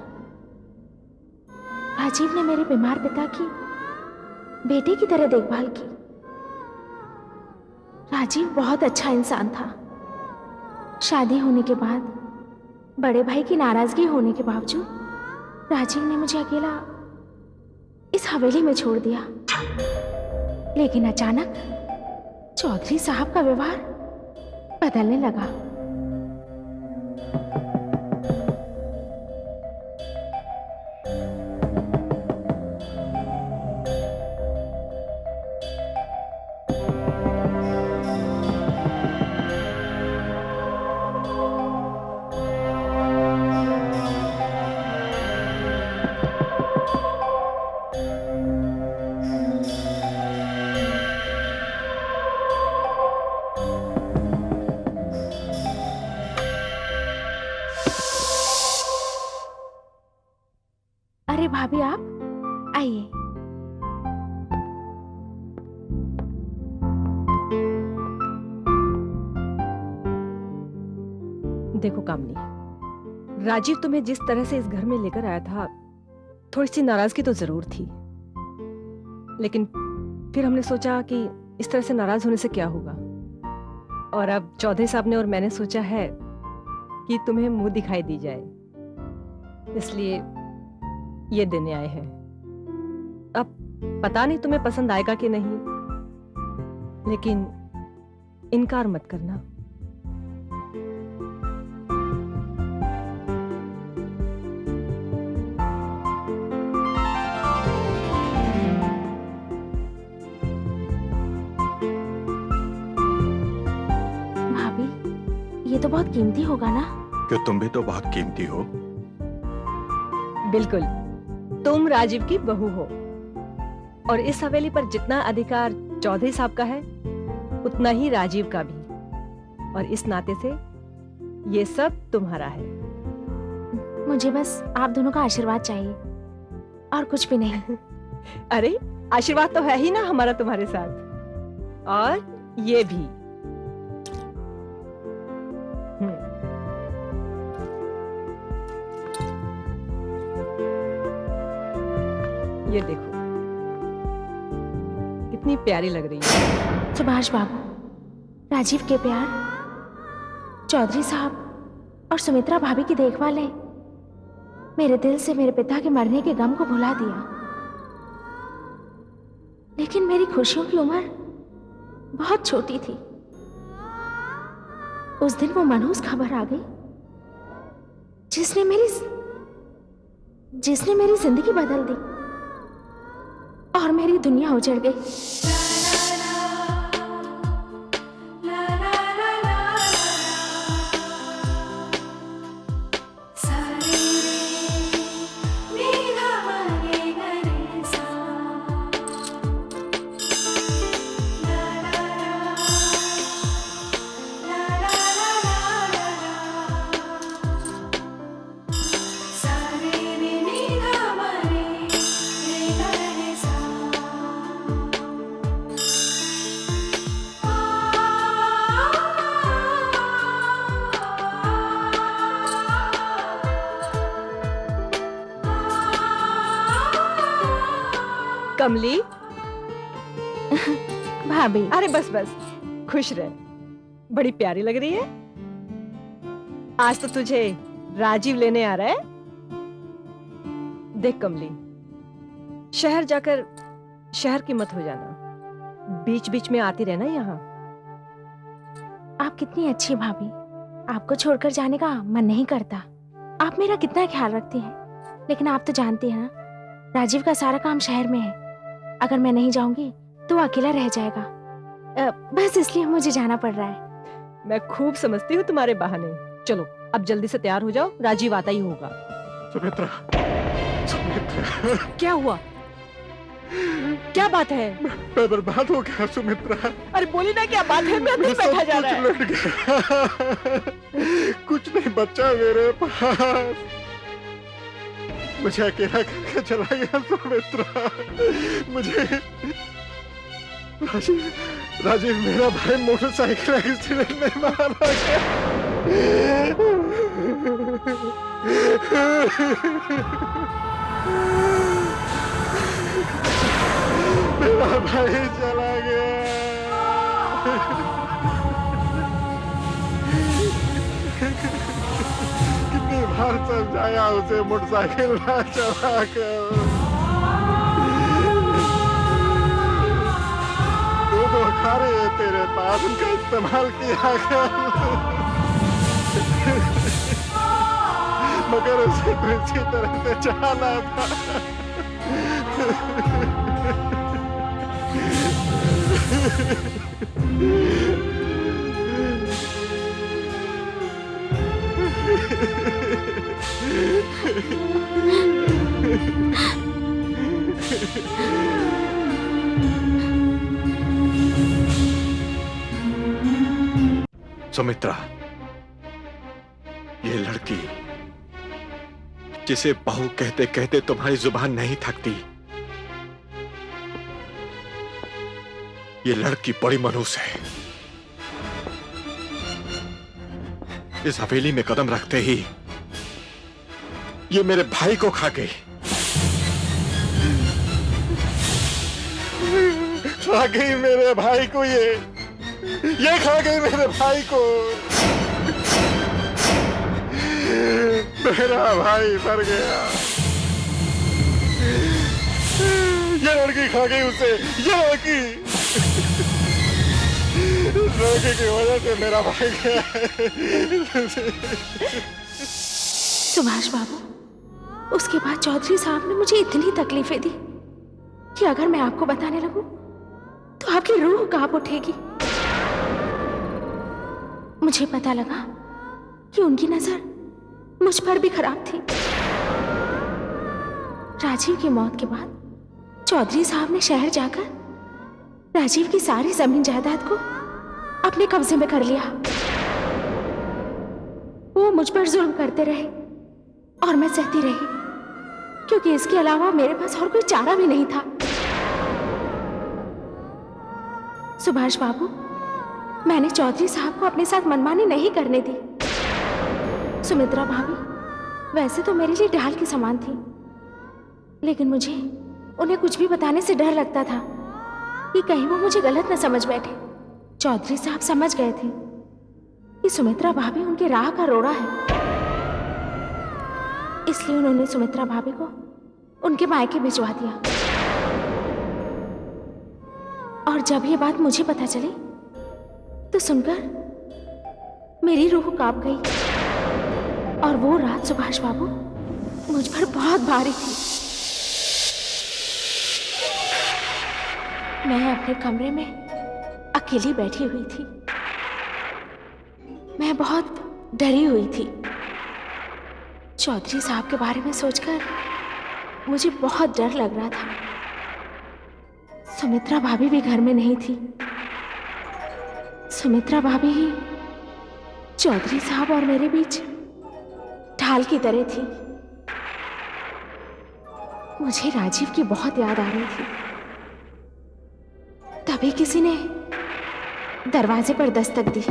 राजीव ने मेरे बीमार पिता की बेटे की तरह देखभाल की। राजीव बहुत अच्छा इंसान था। शादी होने के बाद बड़े भाई की नाराजगी होने के बावजूद राजीव ने मुझे अकेला इस हवेली में छोड़ दिया। लेकिन अचानक चौधरी साहब का व्यवहार बदलने लगा। अरे भाभी, आप आइए। देखो कामनी, राजीव तुम्हें जिस तरह से इस घर में लेकर आया था, थोड़ी सी नाराजगी तो जरूर थी, लेकिन फिर हमने सोचा कि इस तरह से नाराज होने से क्या होगा। और अब चौधरी साहब ने और मैंने सोचा है कि तुम्हें मुंह दिखाई दी जाए, इसलिए ये देने आए हैं। अब पता नहीं तुम्हें पसंद आएगा कि नहीं, लेकिन इनकार मत करना। भाभी, ये तो बहुत कीमती होगा ना? क्यों तुम भी तो बहुत कीमती हो। बिल्कुल, तुम राजीव की बहू हो और इस हवेली पर जितना अधिकार चौधरी साहब का है उतना ही राजीव का भी, और इस नाते से ये सब तुम्हारा है। मुझे बस आप दोनों का आशीर्वाद चाहिए और कुछ भी नहीं। अरे आशीर्वाद तो है ही ना हमारा तुम्हारे साथ, और ये भी। ये देखो कितनी प्यारी लग रही है। सुभाष बाबू, राजीव के प्यार, चौधरी साहब और सुमित्रा भाभी की देखभाल ने मेरे दिल से मेरे पिता के मरने के गम को भुला दिया। लेकिन मेरी खुशियों की उम्र बहुत छोटी थी। उस दिन वो मनहूस खबर आ गई जिसने मेरी जिंदगी बदल दी और मेरी दुनिया उजड़ गई। कमली, भाभी, अरे बस बस, खुश रह, बड़ी प्यारी लग रही है। आज तो तुझे राजीव लेने आ रहा है। देख कमली, शहर जाकर शहर की मत हो जाना, बीच बीच में आती रहना यहाँ। आप कितनी अच्छी भाभी, आपको छोड़कर जाने का मन नहीं करता। आप मेरा कितना ख्याल रखती हैं, लेकिन आप तो जानती हैं ना, राजीव का सारा काम शहर में है। अगर मैं नहीं जाऊंगी तो वो अकेला रह जाएगा। बस इसलिए मुझे जाना पड़ रहा है। मैं खूब समझती हूँ तुम्हारे बहाने। चलो अब जल्दी से तैयार हो जाओ, राजीव आता ही होगा। सुमित्रा, सुमित्रा, क्या हुआ? क्या बात है? मैं बर्बाद हो गया सुमित्रा। अरे बोली ना क्या बात है? मैं नहीं बैठा जा रहा है। लुट गया। कुछ नहीं बचा मेरे पास। मुझे अकेला करके चला गया सुमित्रा। मुझे राजीव मेरा भाई मोटरसाइकिल एक्सीडेंट में मारा गया। मेरा भाई चला गया। कितनी बार समझाया उसे मोटरसाइकिल ना चला कर। दो खारे तेरे पास, उनका इस्तेमाल किया कर। मगर उसे तो इसी तरह से जाना था। सुमित्रा, ये लड़की जिसे बहू कहते कहते तुम्हारी जुबान नहीं थकती, ये लड़की बड़ी मनहूस है। इस हवेली में कदम रखते ही ये मेरे भाई को खा गई। खा गई मेरे भाई को, ये खा गई मेरे भाई को। मेरा भाई मर गया। ये लड़की खा गई उसे। ये लड़की की वजह से मेरा भाई गया है। सुभाष बाबू, उसके बाद चौधरी साहब ने मुझे इतनी तकलीफें दी कि अगर मैं आपको बताने लगूं तो आपकी रूह कांप उठेगी। मुझे पता लगा कि उनकी नजर मुझ पर भी खराब थी। राजीव की मौत के बाद चौधरी साहब ने शहर जाकर राजीव की सारी जमीन जायदाद को अपने कब्जे में कर लिया। वो मुझ पर जुल्म करते रहे और मैं सहती रही, क्योंकि इसके अलावा मेरे पास और कोई चारा भी नहीं था। सुभाष बाबू, मैंने चौधरी साहब को अपने साथ मनमानी नहीं करने दी। सुमित्रा भाभी वैसे तो मेरे लिए ढाल के समान थी, लेकिन मुझे उन्हें कुछ भी बताने से डर लगता था कि कहीं वो मुझे गलत न समझ बैठे। चौधरी साहब समझ गए थे कि सुमित्रा भाभी उनके राह का रोड़ा है, इसलिए उन्होंने सुमित्रा भाभी को उनके मायके भिजवा दिया। और जब ये बात मुझे पता चली तो सुनकर मेरी रूह कांप गई, और वो रात सुभाष बाबू मुझ पर बहुत भारी थी। मैं अपने कमरे में अकेली बैठी हुई थी। मैं बहुत डरी हुई थी। चौधरी साहब के बारे में सोचकर मुझे बहुत डर लग रहा था। सुमित्रा भाभी भी घर में नहीं थी। सुमित्रा भाभी ही चौधरी साहब और मेरे बीच ढाल की तरह थी। मुझे राजीव की बहुत याद आ रही थी। तभी किसी ने दरवाजे पर दस्तक दी।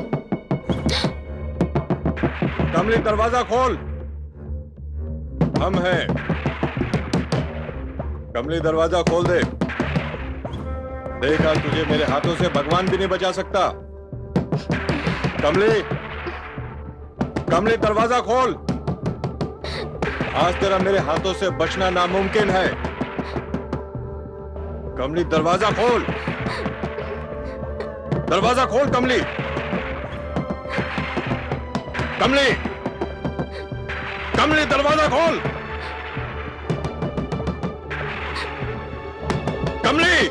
कमली, दरवाजा खोल, हम हैं। कमली, दरवाजा खोल दे। देखा, तुझे मेरे हाथों से भगवान भी नहीं बचा सकता। कमली, कमली, दरवाजा खोल। आज तेरा मेरे हाथों से बचना नामुमकिन है। कमली, दरवाजा खोल, दरवाजा खोल। कमली, कमली, कमली, दरवाजा खोल। कमली,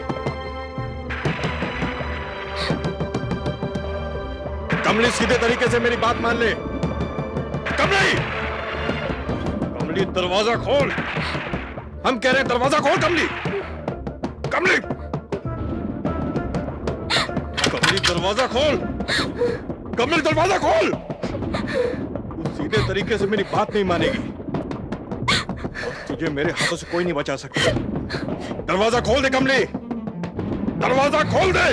कमली, सीधे तरीके से मेरी बात मान ले। कमली, कमली, दरवाजा खोल। हम कह रहे हैं दरवाजा खोल। कमली, कमली, कमली, दरवाजा खोल। कमली, दरवाजा खोल। तू सीधे तरीके से मेरी बात नहीं मानेगी और तुझे मेरे हाथों से कोई नहीं बचा सकता। दरवाजा खोल दे कमली, दरवाजा खोल दे।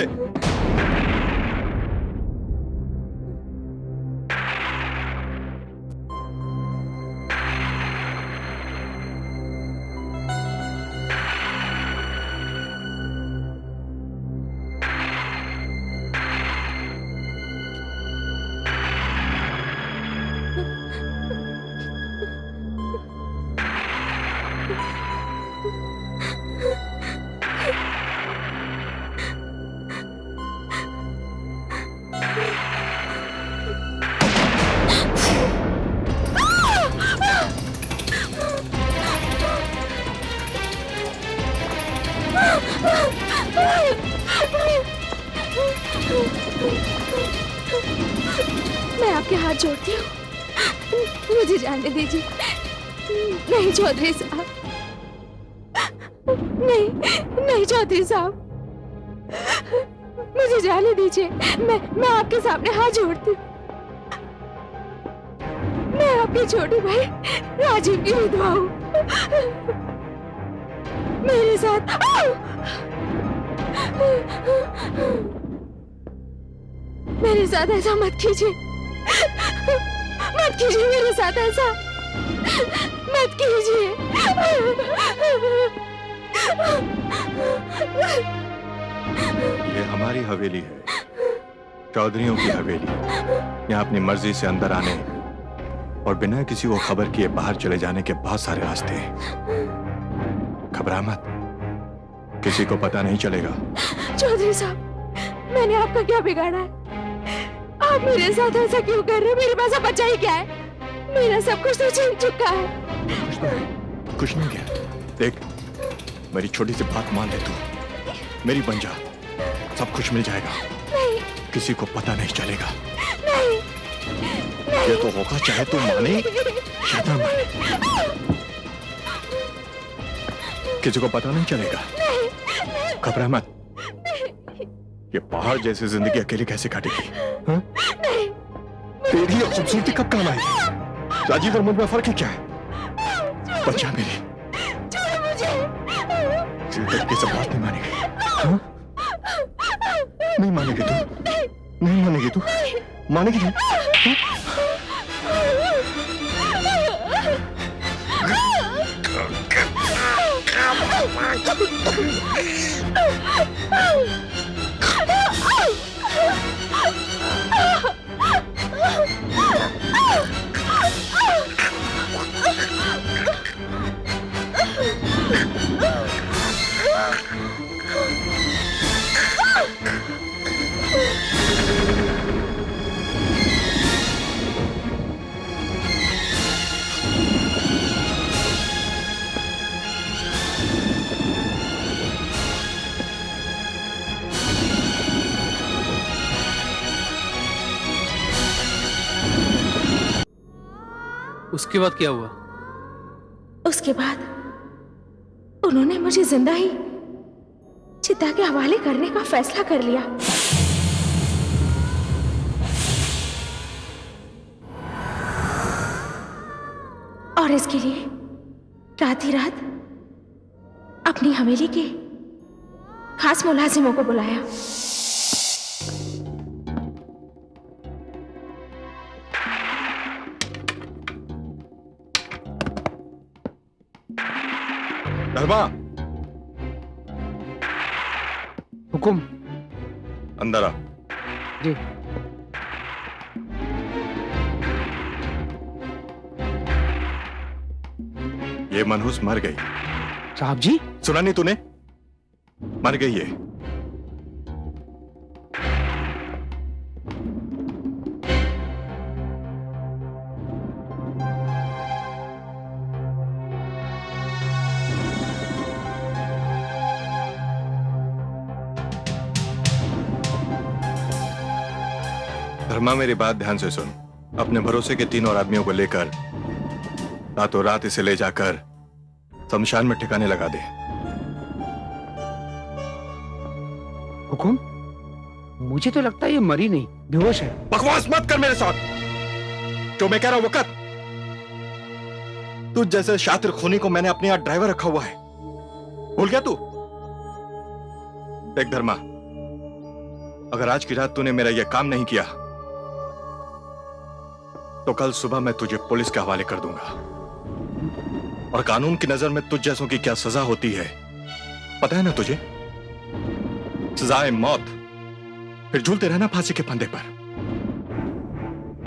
मैं आपके हाथ जोड़ती हूँ, मुझे जाने दीजिए। नहीं चौधरी साहब, नहीं, नहीं चौधरी साहब, मुझे जाने दीजिए। मैं आपके सामने हाथ जोड़ती हूँ। मैं आपके छोटे भाई राजीव की विधवा हूँ। मेरे साथ मेरे साथ ऐसा मत कीजिए, मत कीजिए मेरे साथ ऐसा, मत कीजिए। ये हमारी हवेली है, चौधरियों की हवेली। यहाँ अपनी मर्जी से अंदर आने और बिना किसी को खबर किए बाहर चले जाने के बहुत सारे रास्ते हैं। घबरा मत, किसी को पता नहीं चलेगा। चौधरी साहब, मैंने आपका क्या बिगाड़ा है? आप मेरे साथ ऐसा क्यों कर रहे हैं? मेरे पास अब बचा ही क्या है? मेरा सब कुछ तो छीन चुका है। कुछ नहीं किया। देख, मेरी छोटी सी बात मान ले, तू मेरी बन जा, सब कुछ मिल जाएगा। नहीं, किसी को पता नहीं चलेगा। नहीं, ये तो होगा चाहे तू माने या ना माने, किसी को पता नहीं चलेगा। घबरा मत, ये पहाड़ जैसी जिंदगी अकेले कैसे काटेगी? हाँ? तेरी और खूबसूरती कब काम आएगी? राजीव और मुझ में फर्क ही क्या है? बच्चा मेरी जिंदगी से बात नहीं मानेगी। हाँ? नहीं मानेगी तू, नहीं मानेगी तू, मानेगी नहीं? हाँ? उसके बाद क्या हुआ? उसके बाद उन्होंने मुझे जिंदा ही चिता के हवाले करने का फैसला कर लिया। और इसके लिए रात ही रात अपनी हवेली के खास मुलाजिमों को बुलाया। धर्मा, हुकुम। अंदर आ। जी। ये मनहूस मर गई। साहब जी, सुना नहीं तूने? मर गई है। धर्मा, मेरी बात ध्यान से सुन। अपने भरोसे के 3 और आदमियों को लेकर रातों रात इसे ले जाकर शमशान में ठिकाने लगा दे। हुकुम। मुझे तो लगता है ये मरी नहीं, बेहोश है। बकवास मत कर मेरे साथ। जो मैं कह रहा हूं वो कर। तुझ जैसे शातिर खूनी को मैंने अपने यहां ड्राइवर रखा हुआ है, भूल गया तू? देख धर्मा, अगर आज की रात तूने मेरा यह काम नहीं किया तो कल सुबह मैं तुझे पुलिस के हवाले कर दूंगा। और कानून की नजर में तुझ जैसों की क्या सजा होती है पता है ना तुझे? सजाए मौत, फिर झूलते रहना फांसी के फंदे पर।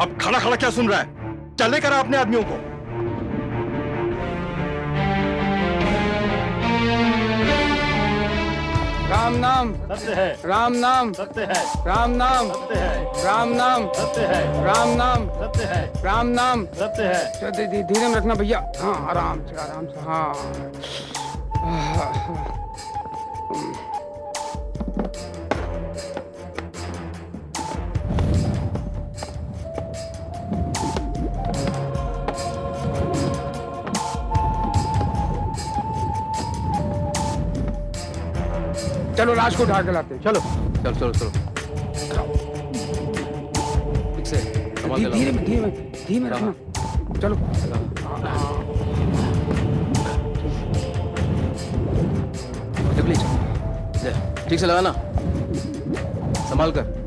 अब खड़ा खड़ा क्या सुन रहा है? चल लेकर आ अपने आदमियों को। राम नाम सत्य है, राम नाम सत्य है, राम नाम सत्य है, राम नाम सत्य है, राम नाम सत्य है, राम नाम। सत्य है। चल, धीरे में रखना भैया। हाँ, आराम से आराम से। हाँ। चलो लाश को उठा के लाते हैं। चलो। चलो चलो चलो, ठीक से संभाल के लाओ। धीरे में रखना। चलो। जबली ले, ठीक से लगाना, संभाल कर।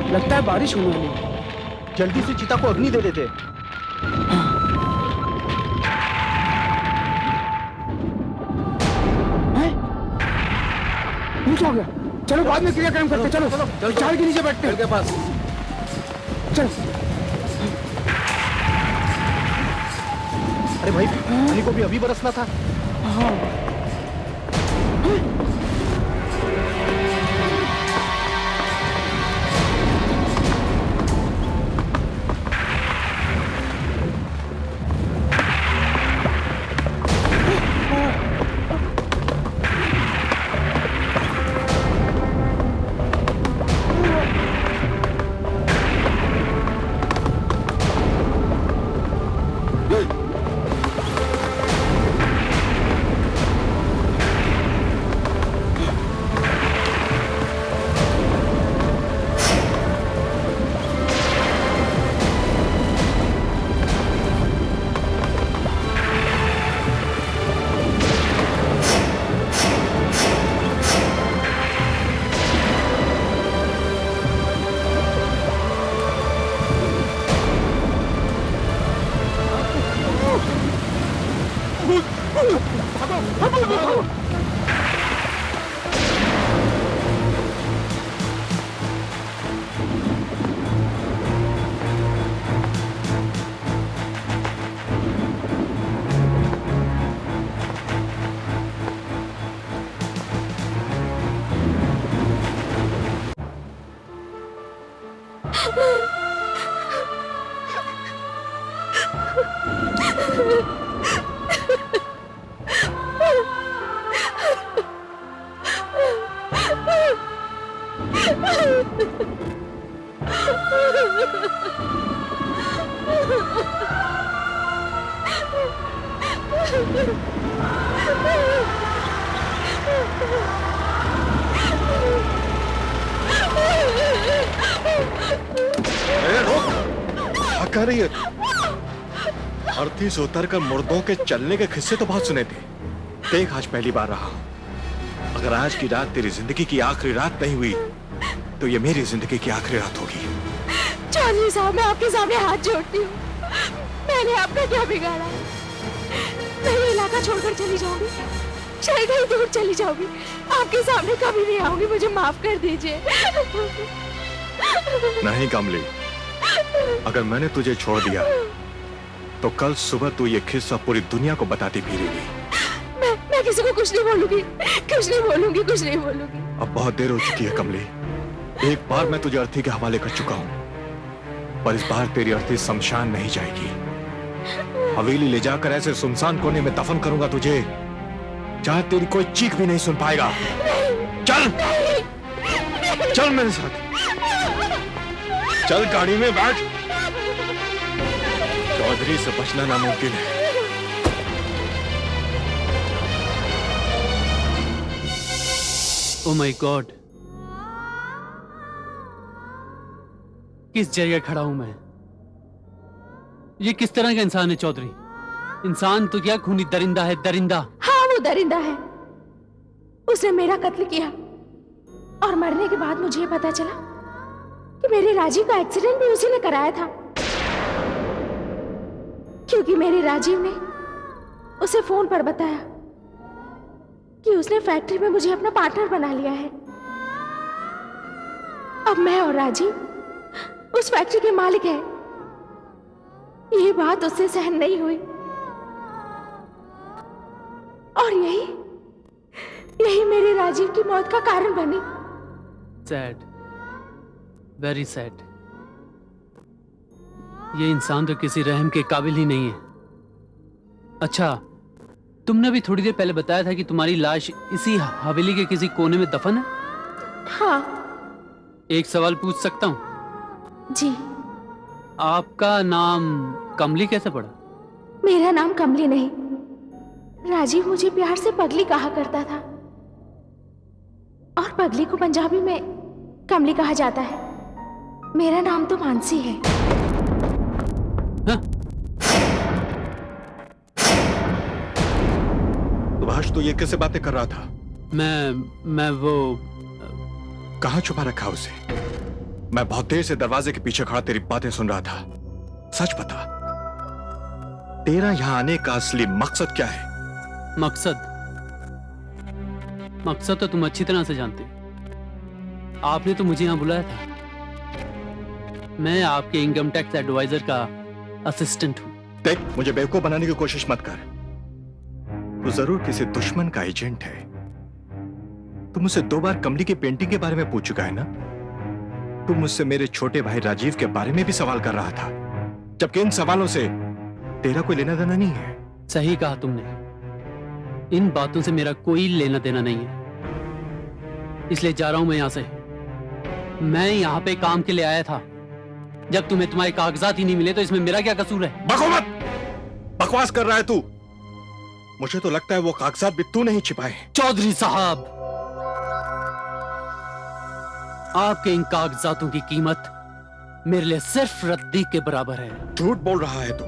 लगता है बारिश होने वाली है। जल्दी से चिता को अग्नि दे देते। हो गया। चलो बाद में क्रियाक्रम करते। चलो चलो चाय के नीचे बैठते हैं। के पास चलो। अरे भाई, पानी को भी अभी बरसना था। हाँ। कह रही है? अर्थी से उतरकर मुर्दों के चलने के किस्से तो बहुत सुने थे। देख, आज पहली बार रहा हूं। अगर आज की रात तेरी जिंदगी की आखिरी रात नहीं हुई तो ये मेरी जिंदगी की आखिरी रात होगी। चौधरी साहब, मैं आपके सामने हाथ जोड़ती हूँ। मैंने आपका क्या बिगाड़ा? मैं ये इलाका छोड़कर चली जाऊंगी, शायद कहीं दूर चली जाऊंगी। आपके सामने कभी नहीं आऊंगी, मुझे माफ कर दीजिए। नहीं कमली, अगर मैंने तुझे छोड़ दिया तो कल सुबह तू ये किस्सा पूरी दुनिया को बताती फिरेगी। मैं किसी को कुछ नहीं बोलूंगी, कुछ नहीं बोलूंगी, कुछ नहीं बोलूंगी। अब बहुत देर हो चुकी है कमली। एक बार मैं तुझे अर्थी के हवाले कर चुका हूं, पर इस बार तेरी अर्थी शमशान नहीं जाएगी। हवेली ले जाकर ऐसे सुनसान कोने में दफन करूंगा तुझे, जहां तेरी कोई चीख भी नहीं सुन पाएगा। चल, चल मेरे साथ, चल गाड़ी में बैठ। चौधरी से बचना नामुमकिन है। ओ माय गॉड, किस जगह खड़ा हूं मैं? ये किस तरह का इंसान है चौधरी? इंसान तो क्या, खूनी दरिंदा है, दरिंदा। हाँ, वो दरिंदा है। उसने मेरा कत्ल किया और मरने के बाद मुझे ये पता चला कि मेरे राजीव का एक्सीडेंट भी उसी ने कराया था, क्योंकि मेरे राजीव ने उसे फोन पर बताया कि उसने फैक्ट्री में मुझे अपना पार्टनर बना लिया है। अब मैं और राजीव उस फैक्ट्री के मालिक हैं। ये बात उससे सहन नहीं हुई और यही मेरे राजीव की मौत का कारण बनी। Sad, very sad. ये इंसान तो किसी रहम के काबिल ही नहीं है। अच्छा, तुमने भी थोड़ी देर पहले बताया था कि तुम्हारी लाश इसी हवेली के किसी कोने में दफन है। हाँ। एक सवाल पूछ सकता हूँ? जी। आपका नाम कमली कैसे पड़ा? मेरा नाम कमली नहीं, राजीव मुझे प्यार से पगली कहा करता था, और पगली को पंजाबी में कमली कहा जाता है। मेरा नाम तो मानसी है। हाँ? सुभाष, तो ये कैसे बातें कर रहा था? मैं वो कहाँ छुपा रखा उसे? मैं बहुत देर से दरवाजे के पीछे खड़ा तेरी बातें सुन रहा था। सच बता, तेरा यहां आने का असली मकसद क्या है? मकसद तो तुम अच्छी तरह से जानते हो। आपने तो मुझे यहां बुलाया था। मैं आपके इनकम टैक्स एडवाइजर का असिस्टेंट हूं। देख, मुझे बेवकूफ बनाने की कोशिश मत कर। तू जरूर किसी दुश्मन का एजेंट है। तू मुझसे 2 बार कमली की पेंटिंग के बारे में पूछ चुका है ना? तू मुझसे मेरे छोटे भाई राजीव के बारे में भी सवाल कर रहा था, जबकि इन सवालों से तेरा कोई लेना देना नहीं है। सही कहा तुमने। इन बातों से मेरा कोई लेना देना नहीं है, इसलिए जा रहा हूं मैं यहां से। मैं यहां पे काम के लिए आया था। जब तुम्हें तुम्हारे कागजात ही नहीं मिले तो इसमें मेरा क्या कसूर है? बको मत! बकवास कर रहा है तू। मुझे तो लगता है वो कागजात भी तू नहीं छिपाए। चौधरी साहब, आपके इन कागजातों की कीमत मेरे लिए सिर्फ रद्दी के बराबर है। झूठ बोल रहा है तू,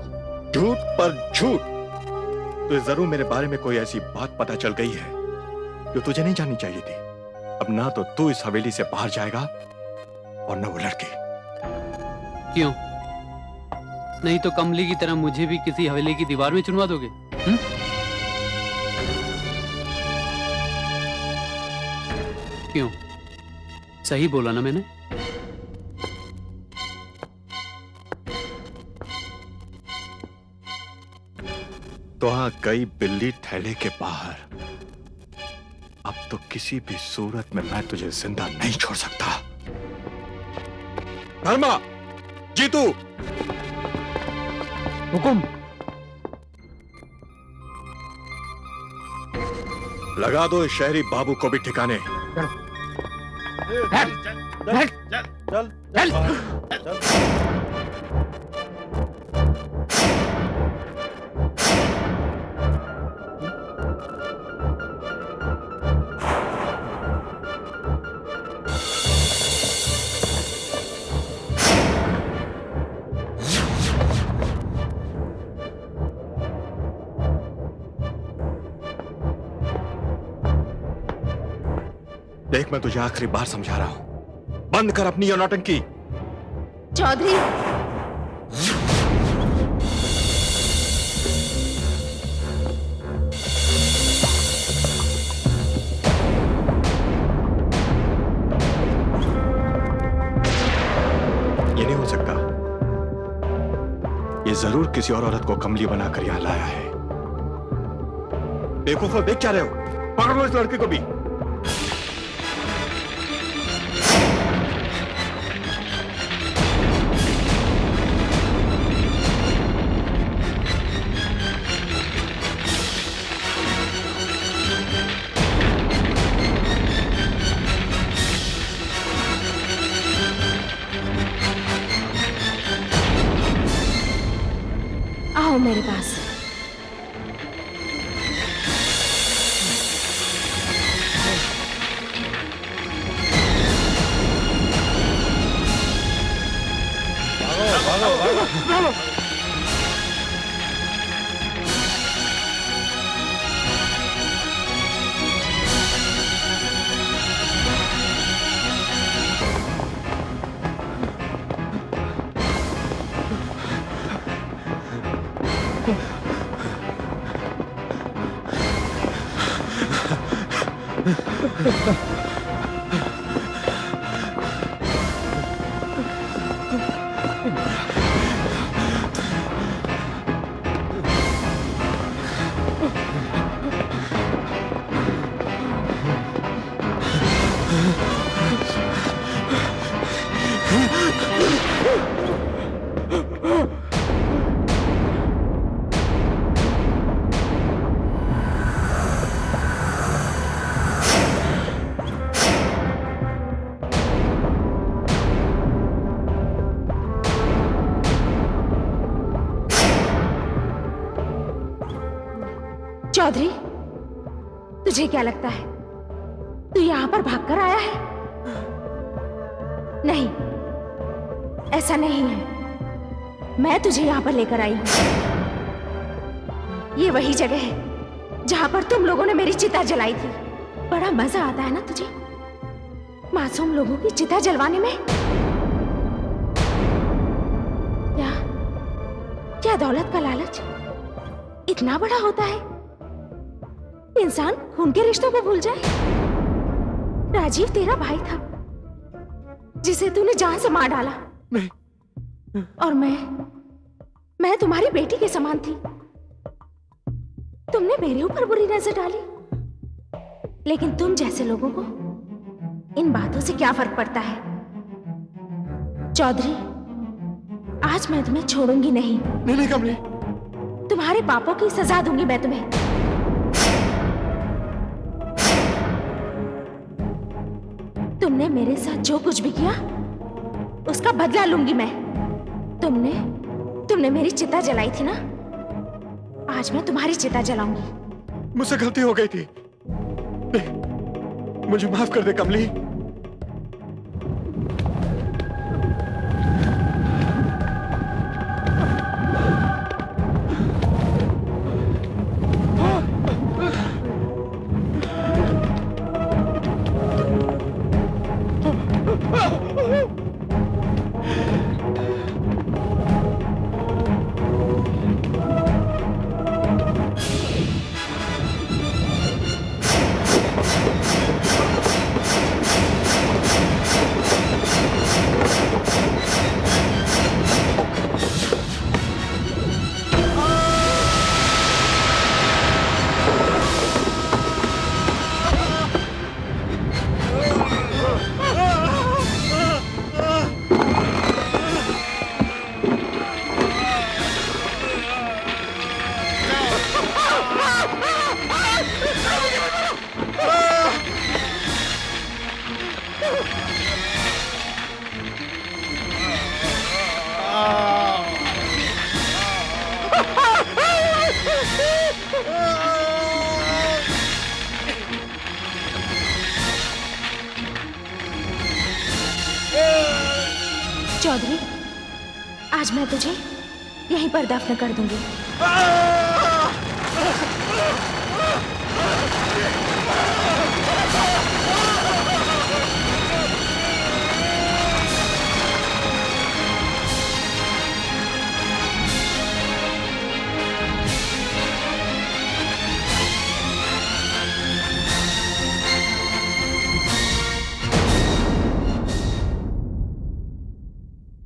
झूठ पर झूठ। तुझे जरूर मेरे बारे में कोई ऐसी बात पता चल गई है जो तुझे नहीं जाननी चाहिए थी। अब ना तो तू इस हवेली से बाहर जाएगा और ना वो लड़की। क्यों? नहीं तो कमली की तरह मुझे भी किसी हवेली की दीवार में चुनवा दोगे? क्यों? सही बोला ना मैंने? तो हाँ, गई बिल्ली थैले के बाहर। अब तो किसी भी सूरत में मैं तुझे जिंदा नहीं छोड़ सकता। धर्मा, जीतू, हुकुम। लगा दो इस शहरी बाबू को भी ठिकाने। देख, मैं तुझे आखिरी बार समझा रहा हूं, बंद कर अपनी ये नौटंकी। चौधरी, ये नहीं हो सकता। ये जरूर किसी और औरत को कमली बनाकर यहां लाया है। बेवकूफो, देख क्या रहे हो? पकड़ लो इस लड़के को भी। आओ मेरे पास। चौधरी, तुझे क्या लगता है तू यहां पर भागकर आया है? नहीं, ऐसा नहीं है। मैं तुझे यहां पर लेकर आई हूं। ये वही जगह है जहां पर तुम लोगों ने मेरी चिता जलाई थी। बड़ा मजा आता है ना तुझे मासूम लोगों की चिता जलवाने में? क्या दौलत का लालच इतना बड़ा होता है? इंसान खून के रिश्तों को भूल जाए। राजीव तेरा भाई था जिसे तूने जान से मार डाला। नहीं। और मैं तुम्हारी बेटी के समान थी। तुमने मेरे ऊपर बुरी नजर डाली, लेकिन तुम जैसे लोगों को इन बातों से क्या फर्क पड़ता है? चौधरी, आज मैं तुम्हें छोड़ूंगी नहीं। नहीं कमली, तुम्हारे पापों की सजा दूंगी मैं तुम्हें। तुमने मेरे साथ जो कुछ भी किया उसका बदला लूंगी मैं। तुमने मेरी चिता जलाई थी ना, आज मैं तुम्हारी चिता जलाऊंगी। मुझसे गलती हो गई थी, मुझे माफ कर दे कमली। चौधरी, आज मैं तुझे यहीं पर दफन कर दूंगी।